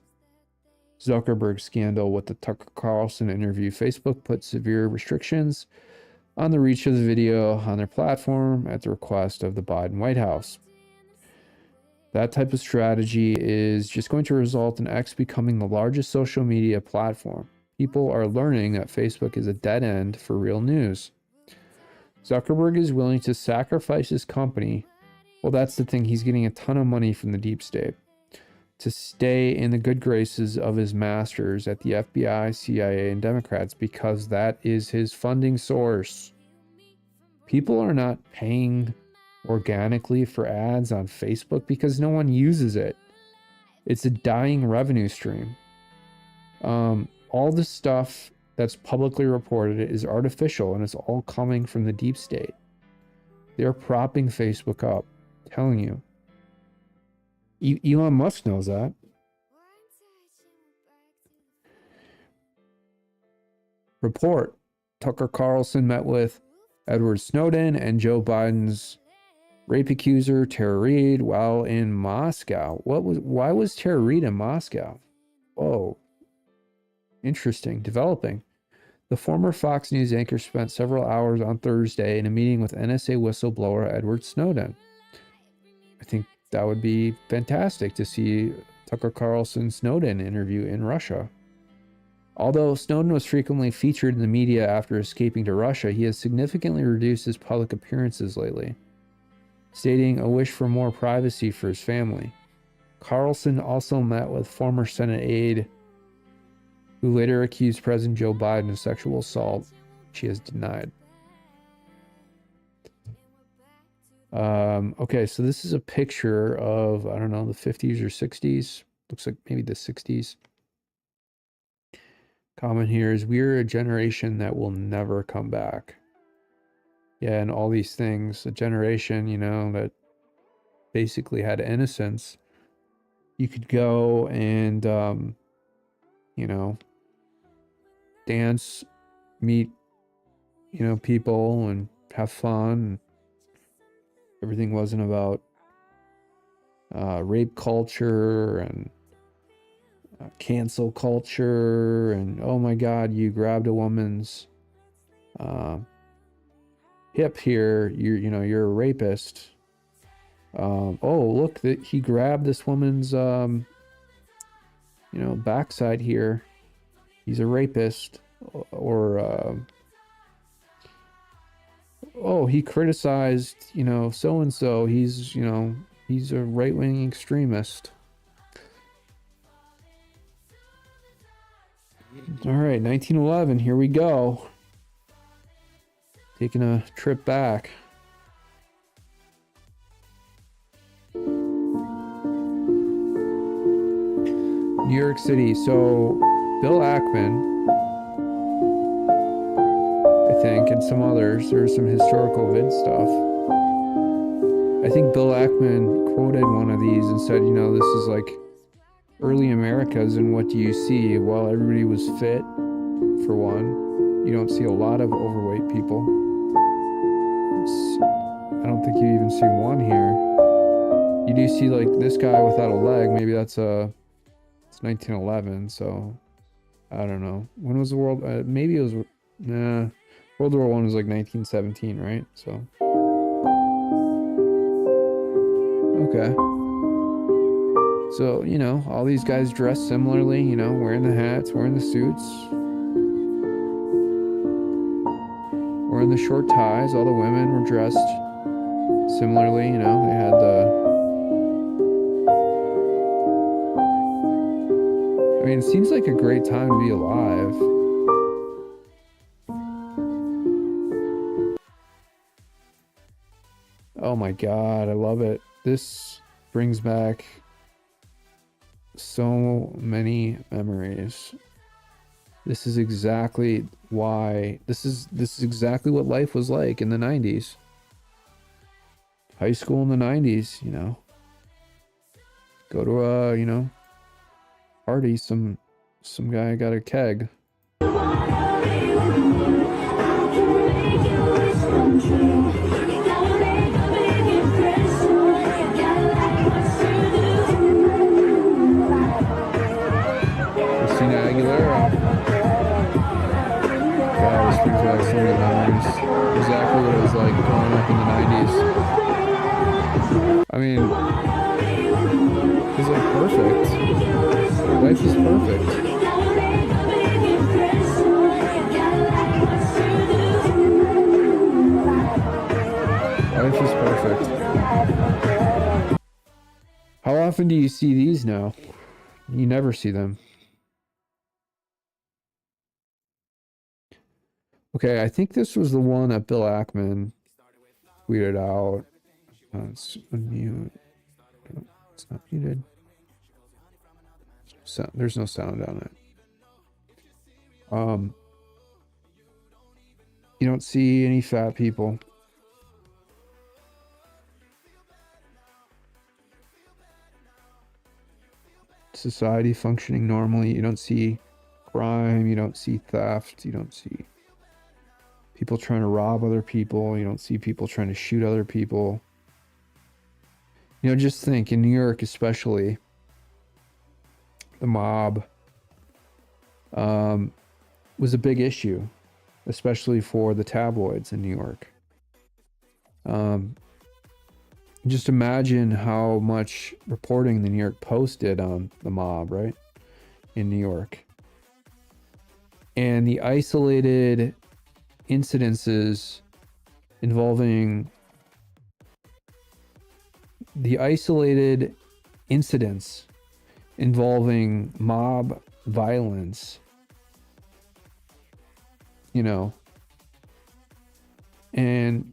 Zuckerberg scandal with the Tucker Carlson interview. Facebook put severe restrictions on the reach of the video on their platform at the request of the Biden White House. That type of strategy is just going to result in X becoming the largest social media platform. People are learning that Facebook is a dead end for real news. Zuckerberg is willing to sacrifice his company. Well, that's the thing. He's getting a ton of money from the deep state to stay in the good graces of his masters at the FBI, CIA, and Democrats because that is his funding source. People are not paying organically for ads on Facebook because no one uses it. It's a dying revenue stream. All the stuff that's publicly reported is artificial and it's all coming from the deep state. They're propping Facebook up. Telling you. Elon Musk knows that. Report. Tucker Carlson met with Edward Snowden and Joe Biden's rape accuser Tara Reid while in Moscow. Why was Tara Reid in Moscow? Whoa. Interesting. Developing. The former Fox News anchor spent several hours on Thursday in a meeting with NSA whistleblower Edward Snowden. I think that would be fantastic to see Tucker Carlson Snowden interview in Russia. Although Snowden was frequently featured in the media after escaping to Russia, he has significantly reduced his public appearances lately, stating a wish for more privacy for his family. Carlson also met with former Senate aide who later accused President Joe Biden of sexual assault. She has denied. Okay, so this is a picture of, I don't know, the 50s or 60s. Looks like maybe the 60s. Comment here is, we're a generation that will never come back. Yeah, and all these things, a generation, that basically had innocence, you could go and, you know, dance, meet, you know, people and have fun. Everything wasn't about rape culture and cancel culture and, oh my God, you grabbed a woman's hip here, you're a rapist. Oh, look, that he grabbed this woman's backside here, he's a rapist. Or oh, he criticized, so and so, he's a right-wing extremist. All right, 1911, here we go. Taking a trip back. New York City. So Bill Ackman, I think, and some others, there's some historical vid stuff. I think Bill Ackman quoted one of these and said, this is like early Americas, and what do you see? Well, everybody was fit, for one. You don't see a lot of overweight people. I don't think you even see one here. You do see like this guy without a leg. Maybe it's 1911, so I don't know. When was the world? Maybe it was. Nah, World War I was like 1917, right? So okay. So all these guys dressed similarly. Wearing the hats, wearing the suits, wearing the short ties. All the women were dressed similarly. They had it seems like a great time to be alive. Oh my God, I love it. This brings back so many memories. This is exactly why this is exactly what life was like in the 90s. High school in the 90s, go to a, party, some guy got a keg. Christina Aguilera. God, this brings back so many memories. Exactly what it was like growing up in the 90s. It's like perfect. Life is perfect. Life is perfect. How often do you see these now? You never see them. Okay, I think this was the one that Bill Ackman tweeted out. It's unmute. No, it's not muted. There's no sound on it. You don't see any fat people. Society functioning normally. You don't see crime. You don't see theft. You don't see people trying to rob other people. You don't see people trying to shoot other people. Just think, in New York especially, the mob was a big issue, especially for the tabloids in New York. Just imagine how much reporting the New York Post did on the mob, right? In New York. And the isolated incidents involving mob violence, and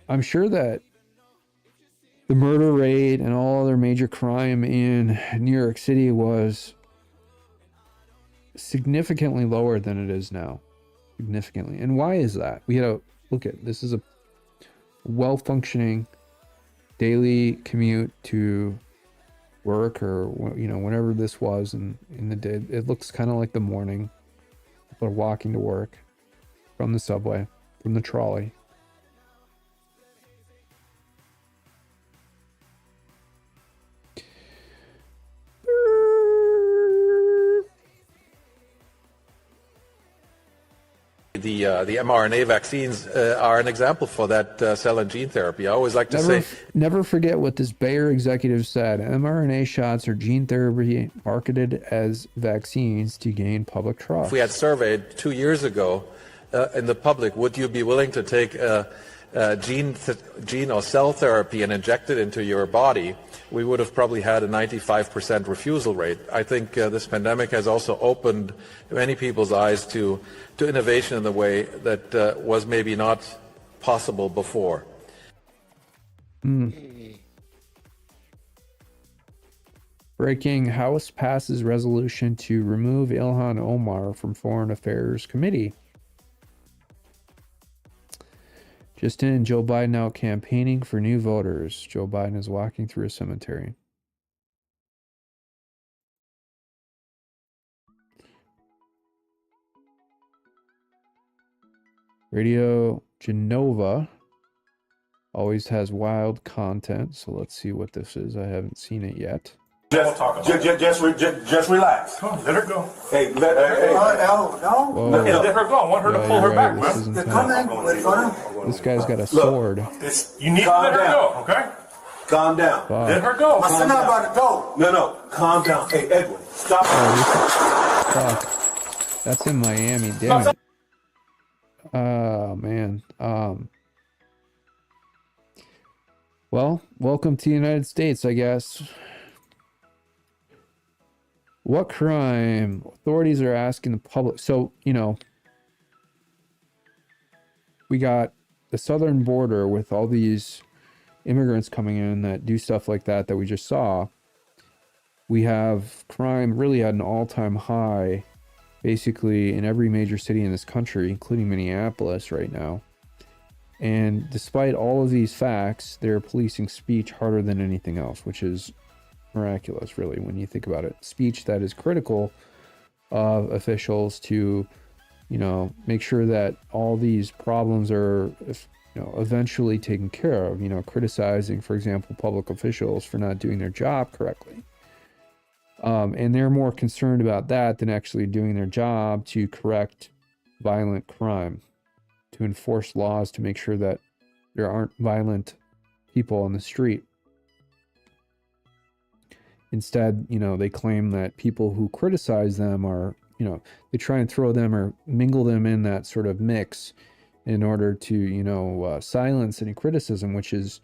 I'm sure that the murder rate and all other major crime in New York City was significantly lower than it is now. Significantly. And why is that? We had to look at this is a well-functioning daily commute to work, or whenever this was in the day. It looks kind of like the morning. People are walking to work from the subway, from the trolley. The mRNA vaccines are an example for that cell and gene therapy. I always like to say... Never forget what this Bayer executive said. mRNA shots are gene therapy marketed as vaccines to gain public trust. If we had surveyed 2 years ago in the public, would you be willing to take gene or cell therapy and inject it into your body, we would have probably had a 95% refusal rate. I think this pandemic has also opened many people's eyes to innovation in the way that was maybe not possible before. Breaking: House passes resolution to remove Ilhan Omar from Foreign Affairs Committee. Just in, Joe Biden out campaigning for new voters. Joe Biden is walking through a cemetery. Radio Genova always has wild content, so let's see what this is. I haven't seen it yet. Just relax. Come on, let her go. Hey, let her go. I want her to pull her back, man. This guy's got a sword. You need to let her go, okay? Calm down. Fuck. Let her go. My son not about to go. No. Calm down. Hey, Edwin, stop. Fuck. That's in Miami. Damn it. Oh, man. Well, welcome to the United States, I guess. What crime? Authorities are asking the public. So, we got the southern border with all these immigrants coming in that do stuff like that we just saw. We have crime really at an all-time high, basically in every major city in this country, including Minneapolis right now. And despite all of these facts, they're policing speech harder than anything else, which is miraculous, really, when you think about it. Speech that is critical of officials to, make sure that all these problems are, eventually taken care of. Criticizing, for example, public officials for not doing their job correctly. And they're more concerned about that than actually doing their job to correct violent crime, to enforce laws to make sure that there aren't violent people on the street. Instead, they claim that people who criticize them are, they try and throw them or mingle them in that sort of mix in order to, silence any criticism, which is,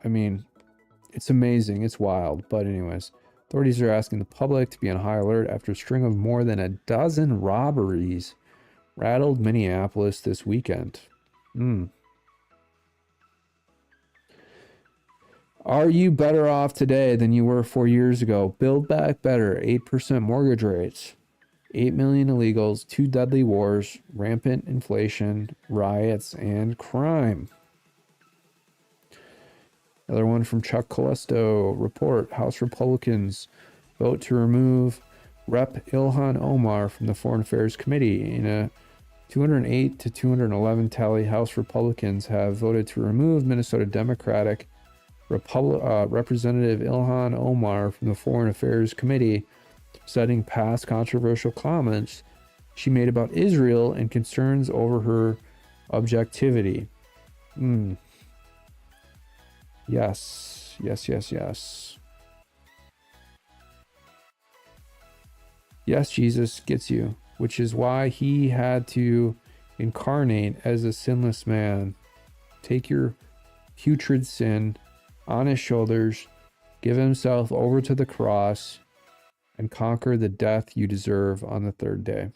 it's amazing. It's wild. But anyways, authorities are asking the public to be on high alert after a string of more than a dozen robberies rattled Minneapolis this weekend. Are you better off today than you were 4 years ago? Build Back Better, 8% mortgage rates, 8 million illegals, 2 deadly wars, rampant inflation, riots, and crime. Another one from Chuck Colesto. Report: House Republicans vote to remove Rep. Ilhan Omar from the Foreign Affairs Committee. In a 208 to 211 tally, House Republicans have voted to remove Minnesota Democratic Representative Ilhan Omar from the Foreign Affairs Committee, citing past controversial comments she made about Israel and concerns over her objectivity. Yes. Yes, Jesus gets you, which is why he had to incarnate as a sinless man. Take your putrid sin on his shoulders, give himself over to the cross, and conquer the death you deserve on the third day.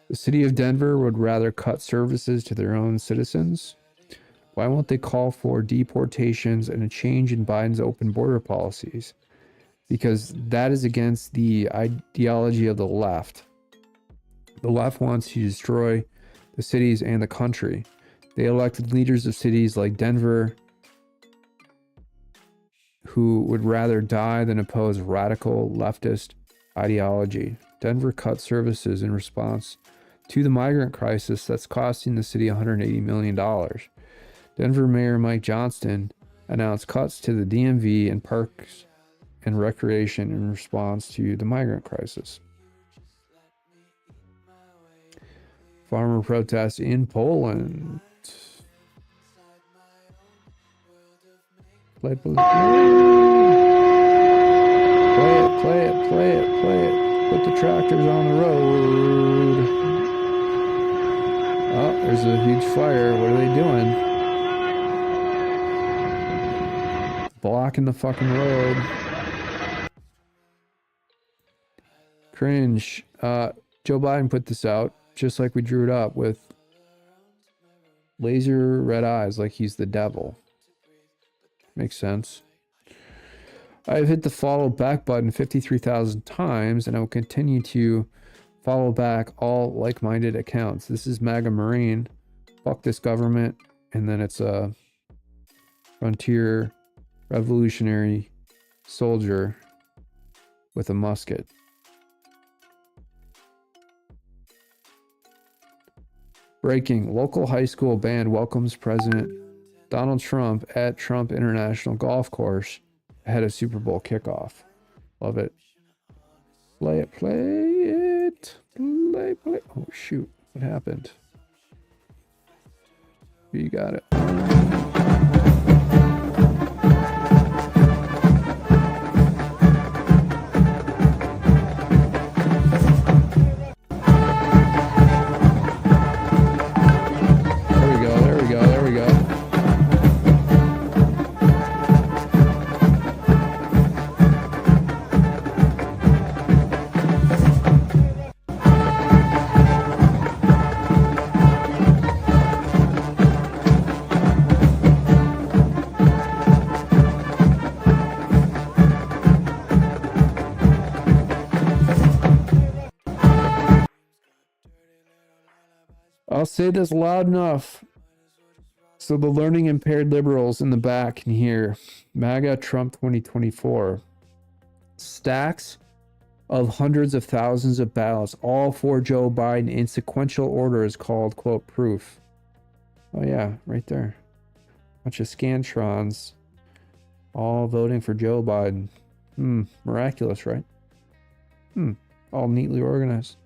The city of Denver would rather cut services to their own citizens. Why won't they call for deportations and a change in Biden's open border policies? Because that is against the ideology of the left. The left wants to destroy the cities and the country. They elected leaders of cities like Denver who would rather die than oppose radical leftist ideology. Denver cut services in response to the migrant crisis that's costing the city $180 million. Denver Mayor Mike Johnston announced cuts to the DMV and parks and recreation in response to the migrant crisis. Farmer protests in Poland. Play it. Put the tractors on the road. Oh, there's a huge fire. What are they doing? Blocking the fucking road. Cringe. Joe Biden put this out just like we drew it up, with laser red eyes like he's the devil. Makes sense. I've hit the follow back button 53,000 times, and I will continue to follow back all like-minded accounts. This is MAGA Marine. Fuck this government. And then it's a frontier revolutionary soldier with a musket. Breaking. Local high school band welcomes President Donald Trump at Trump International Golf Course ahead of Super Bowl kickoff. Love it. Play it. Oh, shoot. What happened? You got it. There we go. I'll say this loud enough so the learning impaired liberals in the back can hear. MAGA Trump 2024. Stacks of hundreds of thousands of ballots, all for Joe Biden in sequential order, is called, quote, proof. Oh yeah, right there. Bunch of Scantrons all voting for Joe Biden. Miraculous, right? All neatly organized.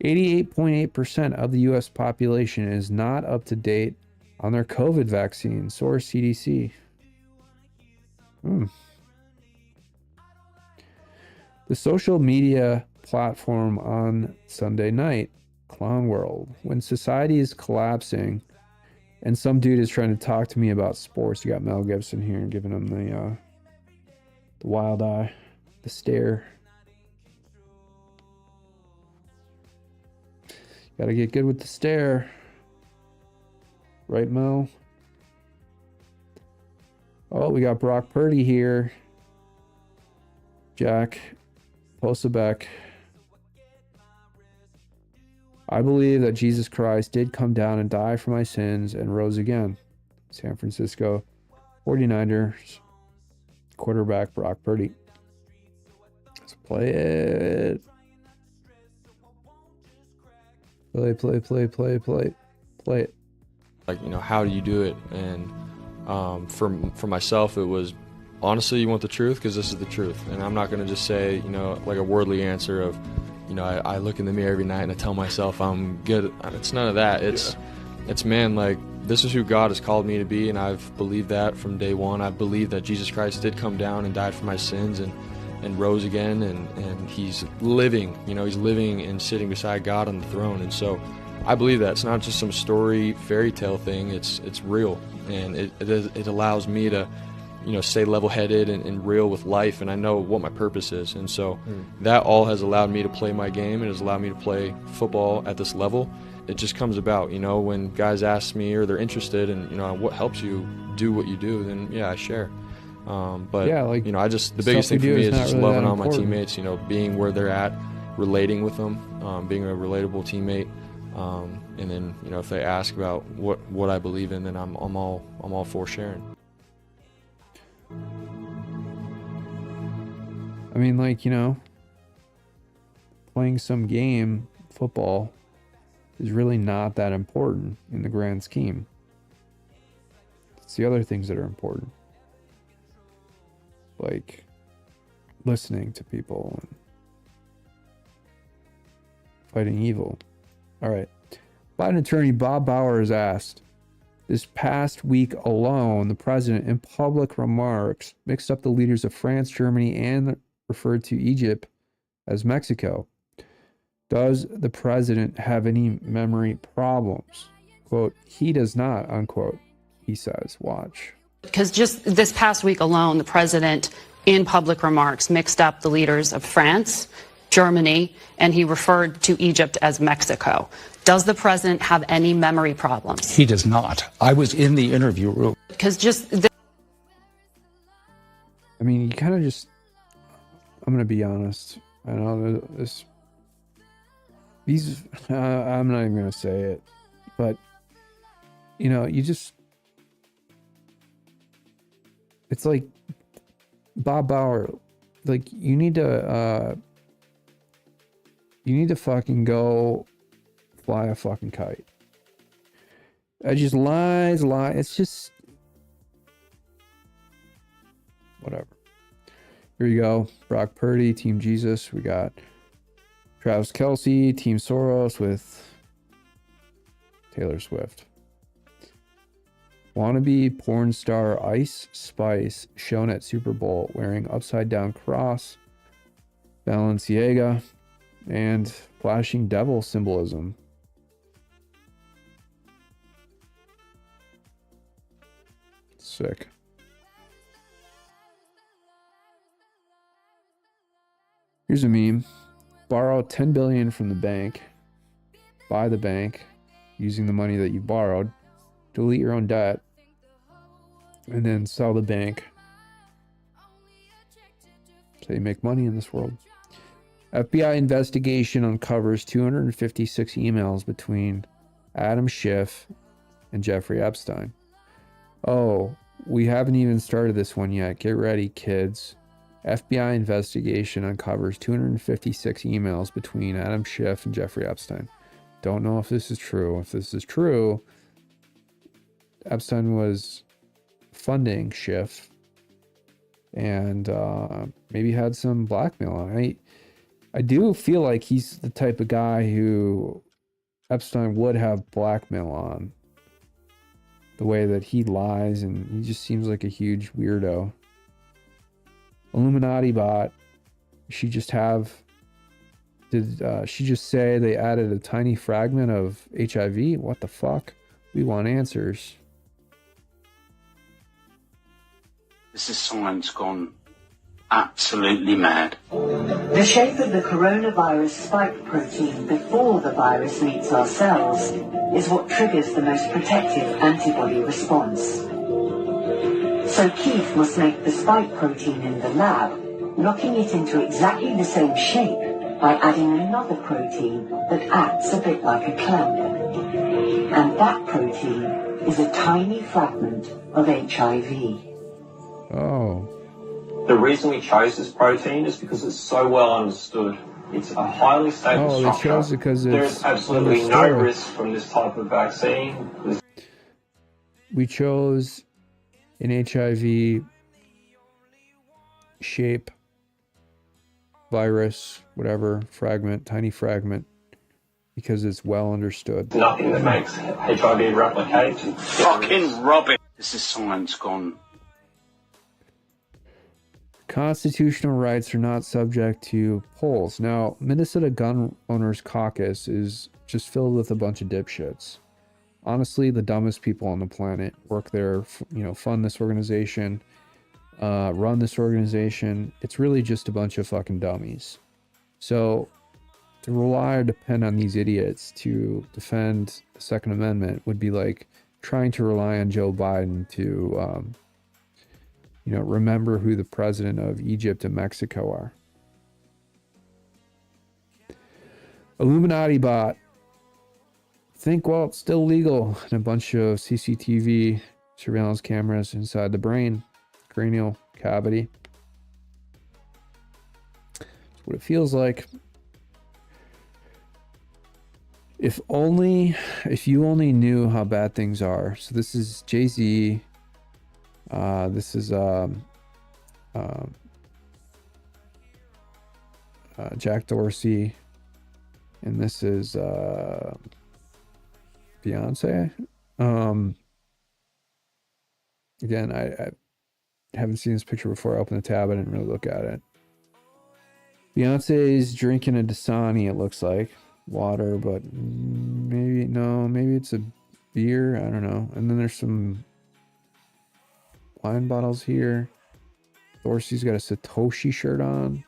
88.8% of the U.S. population is not up to date on their COVID vaccine. Source CDC. The social media platform on Sunday night, Clown World. When society is collapsing and some dude is trying to talk to me about sports, you got Mel Gibson here giving him the wild eye, the stare. Gotta get good with the stare. Right, Mel? Oh, we got Brock Purdy here. Jack Posobiec. I believe that Jesus Christ did come down and die for my sins and rose again. San Francisco 49ers quarterback Brock Purdy. Let's play it. Play it. Like, how do you do it? And for myself, it was, honestly, you want the truth because this is the truth. And I'm not going to just say, like a worldly answer of, I look in the mirror every night and I tell myself I'm good. It's none of that. It's man, like, this is who God has called me to be, and I've believed that from day one. I believe that Jesus Christ did come down and died for my sins, and and rose again, and he's living, he's living and sitting beside God on the throne. And so I believe that it's not just some story fairy tale thing, it's real, and it allows me to stay level-headed and real with life, and I know what my purpose is. And so that all has allowed me to play my game. It has allowed me to play football at this level. It just comes about, when guys ask me or they're interested in, what helps you do what you do, then yeah, I share. But yeah, the biggest thing for me is just really loving on my teammates, being where they're at, relating with them, being a relatable teammate. And then, if they ask about what I believe in, then I'm all for sharing. I mean, playing some game, football, is really not that important in the grand scheme. It's the other things that are important. Like listening to people and fighting evil. All right. Biden attorney Bob Bauer has asked, this past week alone, the president in public remarks mixed up the leaders of France, Germany, and referred to Egypt as Mexico. Does the president have any memory problems? Quote, he does not, unquote, he says. Watch. Because just this past week alone, the president in public remarks mixed up the leaders of France, Germany, and he referred to Egypt as Mexico. Does the president have any memory problems? He does not. I was in the interview room. Because I mean, you kind of just, I'm going to be honest. I know I'm not even going to say it, but, you just, it's like Bob Bauer, you need to fucking go fly a fucking kite. I just lies. It's just whatever. Here you go. Brock Purdy, Team Jesus. We got Travis Kelce, Team Soros with Taylor Swift. Wannabe porn star Ice Spice shown at Super Bowl wearing upside down cross, Balenciaga, and flashing devil symbolism. Sick. Here's a meme. Borrow $10 billion from the bank. Buy the bank using the money that you borrowed. Delete your own debt. And then sell the bank. So you make money in this world. FBI investigation uncovers 256 emails between Adam Schiff and Jeffrey Epstein. Oh, we haven't even started this one yet. Get ready, kids. FBI investigation uncovers 256 emails between Adam Schiff and Jeffrey Epstein. Don't know if this is true. If this is true, Epstein was funding Schiff and maybe had some blackmail on it. I do feel like he's the type of guy who Epstein would have blackmail on. The way that he lies, and he just seems like a huge weirdo. Illuminati bot. Did she just say they added a tiny fragment of HIV? What the fuck? We want answers. This is science gone absolutely mad. The shape of the coronavirus spike protein before the virus meets our cells is what triggers the most protective antibody response. So Keith must make the spike protein in the lab, locking it into exactly the same shape by adding another protein that acts a bit like a clamp. And that protein is a tiny fragment of HIV. Oh. The reason we chose this protein is because it's so well understood. It's a highly stable structure. They chose it because there is absolutely no risk from this type of vaccine. We chose an HIV shape, virus, whatever, fragment, tiny fragment, because it's well understood. Nothing that makes HIV replicate. Fucking rubbish. This is science gone Constitutional rights are not subject to polls. Now, Minnesota Gun Owners Caucus is just filled with a bunch of dipshits. Honestly, the dumbest people on the planet work there, fund this organization, run this organization. It's really just a bunch of fucking dummies. So to rely or depend on these idiots to defend the Second Amendment would be like trying to rely on Joe Biden to, remember who the president of Egypt and Mexico are. Illuminati bot. Think, well, it's still legal. And a bunch of CCTV surveillance cameras inside the brain, cranial cavity. That's what it feels like. If you only knew how bad things are. So this is Jay-Z. This is Jack Dorsey. And this is Beyonce. Again, I haven't seen this picture before. I opened the tab. I didn't really look at it. Beyonce's drinking a Dasani, it looks like. Water, but maybe it's a beer. I don't know. And then there's some wine bottles here. Dorsey's got a Satoshi shirt on.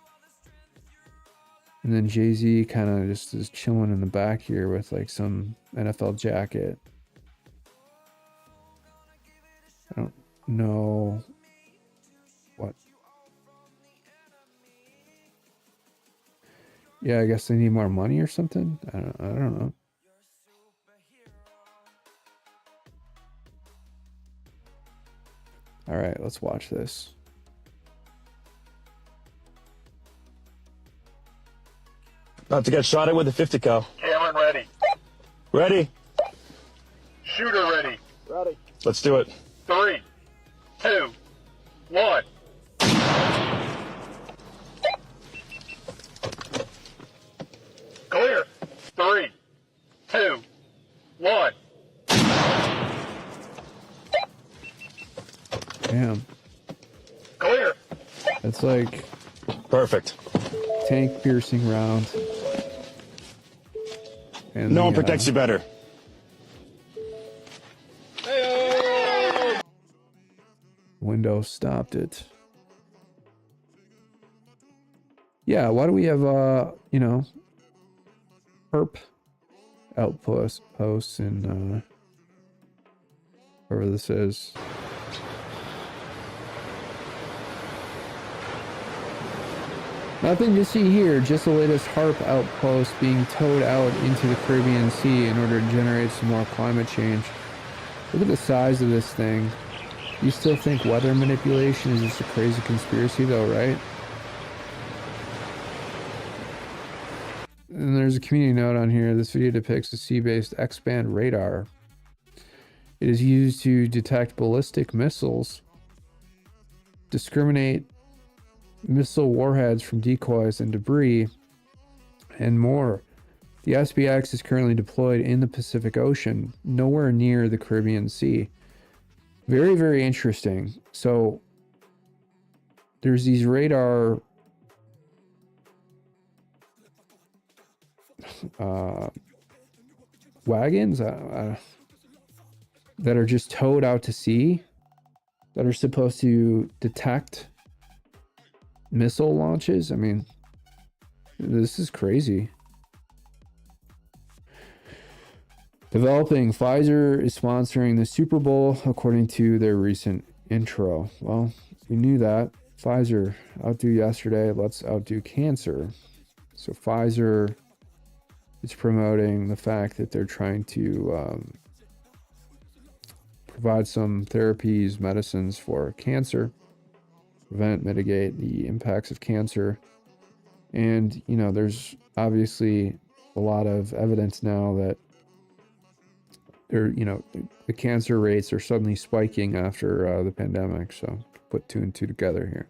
And then Jay-Z kind of just is chilling in the back here with like some NFL jacket. I don't know what. Yeah, I guess they need more money or something. I don't know. All right, let's watch this. About to get shot at with a 50 cal. Cameron ready. Ready? Shooter ready. Ready. Let's do it. 3, 2, 1. Clear. 3, 2, 1. Damn. Clear. That's like perfect. Tank piercing round. And no one protects you better. Windows stopped it. Yeah, why do we have perp outposts in wherever this is? Nothing to see here, just the latest HARP outpost being towed out into the Caribbean Sea in order to generate some more climate change. Look at the size of this thing. You still think weather manipulation is just a crazy conspiracy though, right? And there's a community note on here. This video depicts a sea-based X-band radar. It is used to detect ballistic missiles, discriminate missile warheads from decoys and debris, and more. The SBX is currently deployed in the Pacific Ocean, nowhere near the Caribbean Sea. Very, very interesting. So there's these radar wagons that are just towed out to sea that are supposed to detect missile launches. I mean, this is crazy. Developing. Pfizer is sponsoring the Super Bowl according to their recent intro. Well, we knew that. Pfizer outdo yesterday. Let's outdo cancer. So Pfizer is promoting the fact that they're trying to provide some therapies, medicines for cancer, prevent, mitigate the impacts of cancer. And, there's obviously a lot of evidence now that the cancer rates are suddenly spiking after the pandemic. So put 2 and 2 together here.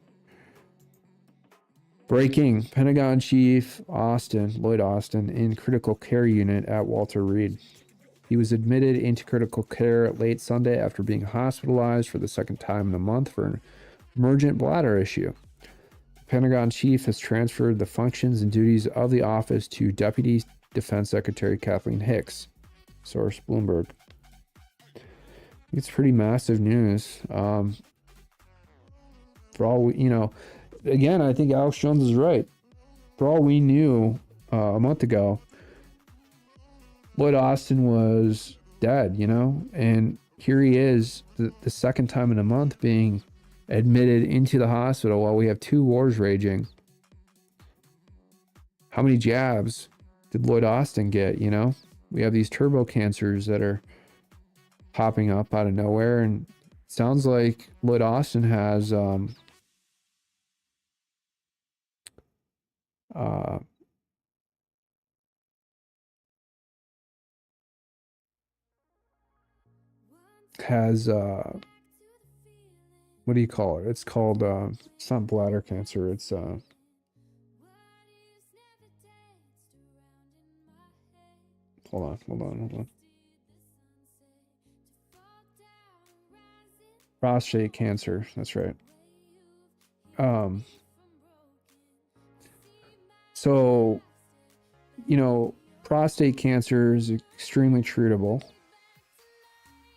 Breaking. Pentagon Chief Lloyd Austin, in critical care unit at Walter Reed. He was admitted into critical care late Sunday after being hospitalized for the second time in a month for an emergent bladder issue. Pentagon chief has transferred the functions and duties of the office to Deputy Defense Secretary Kathleen Hicks. Source Bloomberg. It's pretty massive news. For all we, again, I think Alex Jones is right. For all we knew a month ago, Lloyd Austin was dead, and here he is, the second time in a month being admitted into the hospital while we have 2 wars raging. How many jabs did Lloyd Austin get, We have these turbo cancers that are popping up out of nowhere, and it sounds like Lloyd Austin has what do you call it? It's called it's not bladder cancer, it's hold on. Prostate cancer, that's right. So, prostate cancer is extremely treatable.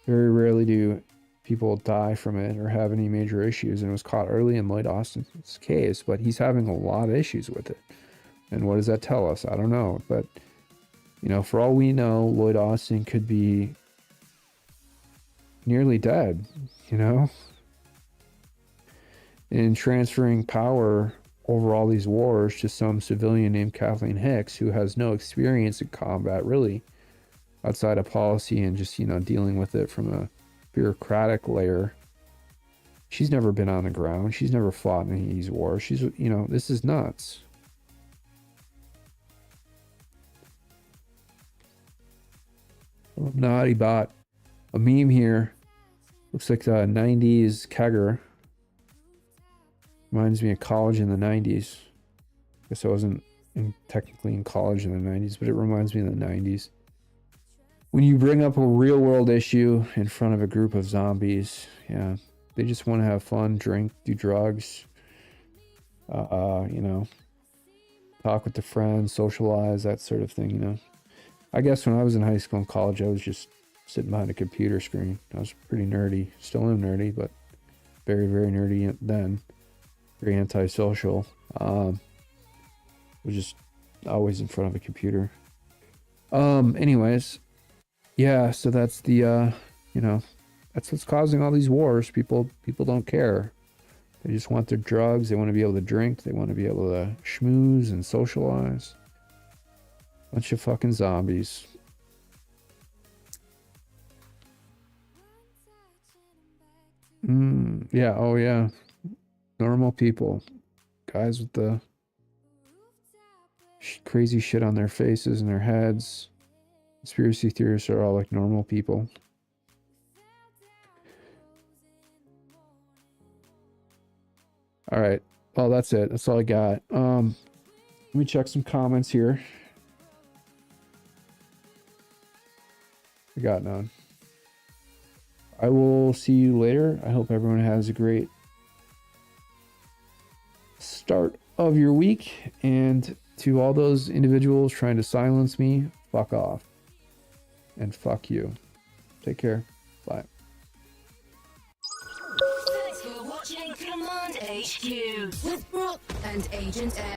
Very rarely do people die from it or have any major issues, and it was caught early in Lloyd Austin's case, but he's having a lot of issues with it. And what does that tell us? I don't know, but for all we know, Lloyd Austin could be nearly dead, in transferring power over all these wars to some civilian named Kathleen Hicks, who has no experience in combat, really, outside of policy and just, dealing with it from a bureaucratic layer. She's never been on the ground. She's never fought in any of these wars. She's, this is nuts. Naughty bot. A meme here. Looks like the 90s kegger. Reminds me of college in the 90s. I guess I wasn't technically in college in the 90s, but it reminds me of the 90s. When you bring up a real world issue in front of a group of zombies, yeah, they just want to have fun, drink, do drugs, talk with their friends, socialize, that sort of thing, I guess when I was in high school and college, I was just sitting behind a computer screen. I was pretty nerdy. Still am nerdy, but very, very nerdy then. Very antisocial. Was just always in front of a computer. Anyways, yeah, so that's the that's what's causing all these wars. People don't care. They just want their drugs. They want to be able to drink. They want to be able to schmooze and socialize. Bunch of fucking zombies. Yeah, oh yeah. Normal people. Guys with the crazy shit on their faces and their heads. Conspiracy theorists are all like normal people. All right. Well, that's it. That's all I got. Let me check some comments here. I got none. I will see you later. I hope everyone has a great start of your week. And to all those individuals trying to silence me, fuck off. And fuck you. Take care. Bye. Thanks for watching Command HQ with Brock and Agent Ed.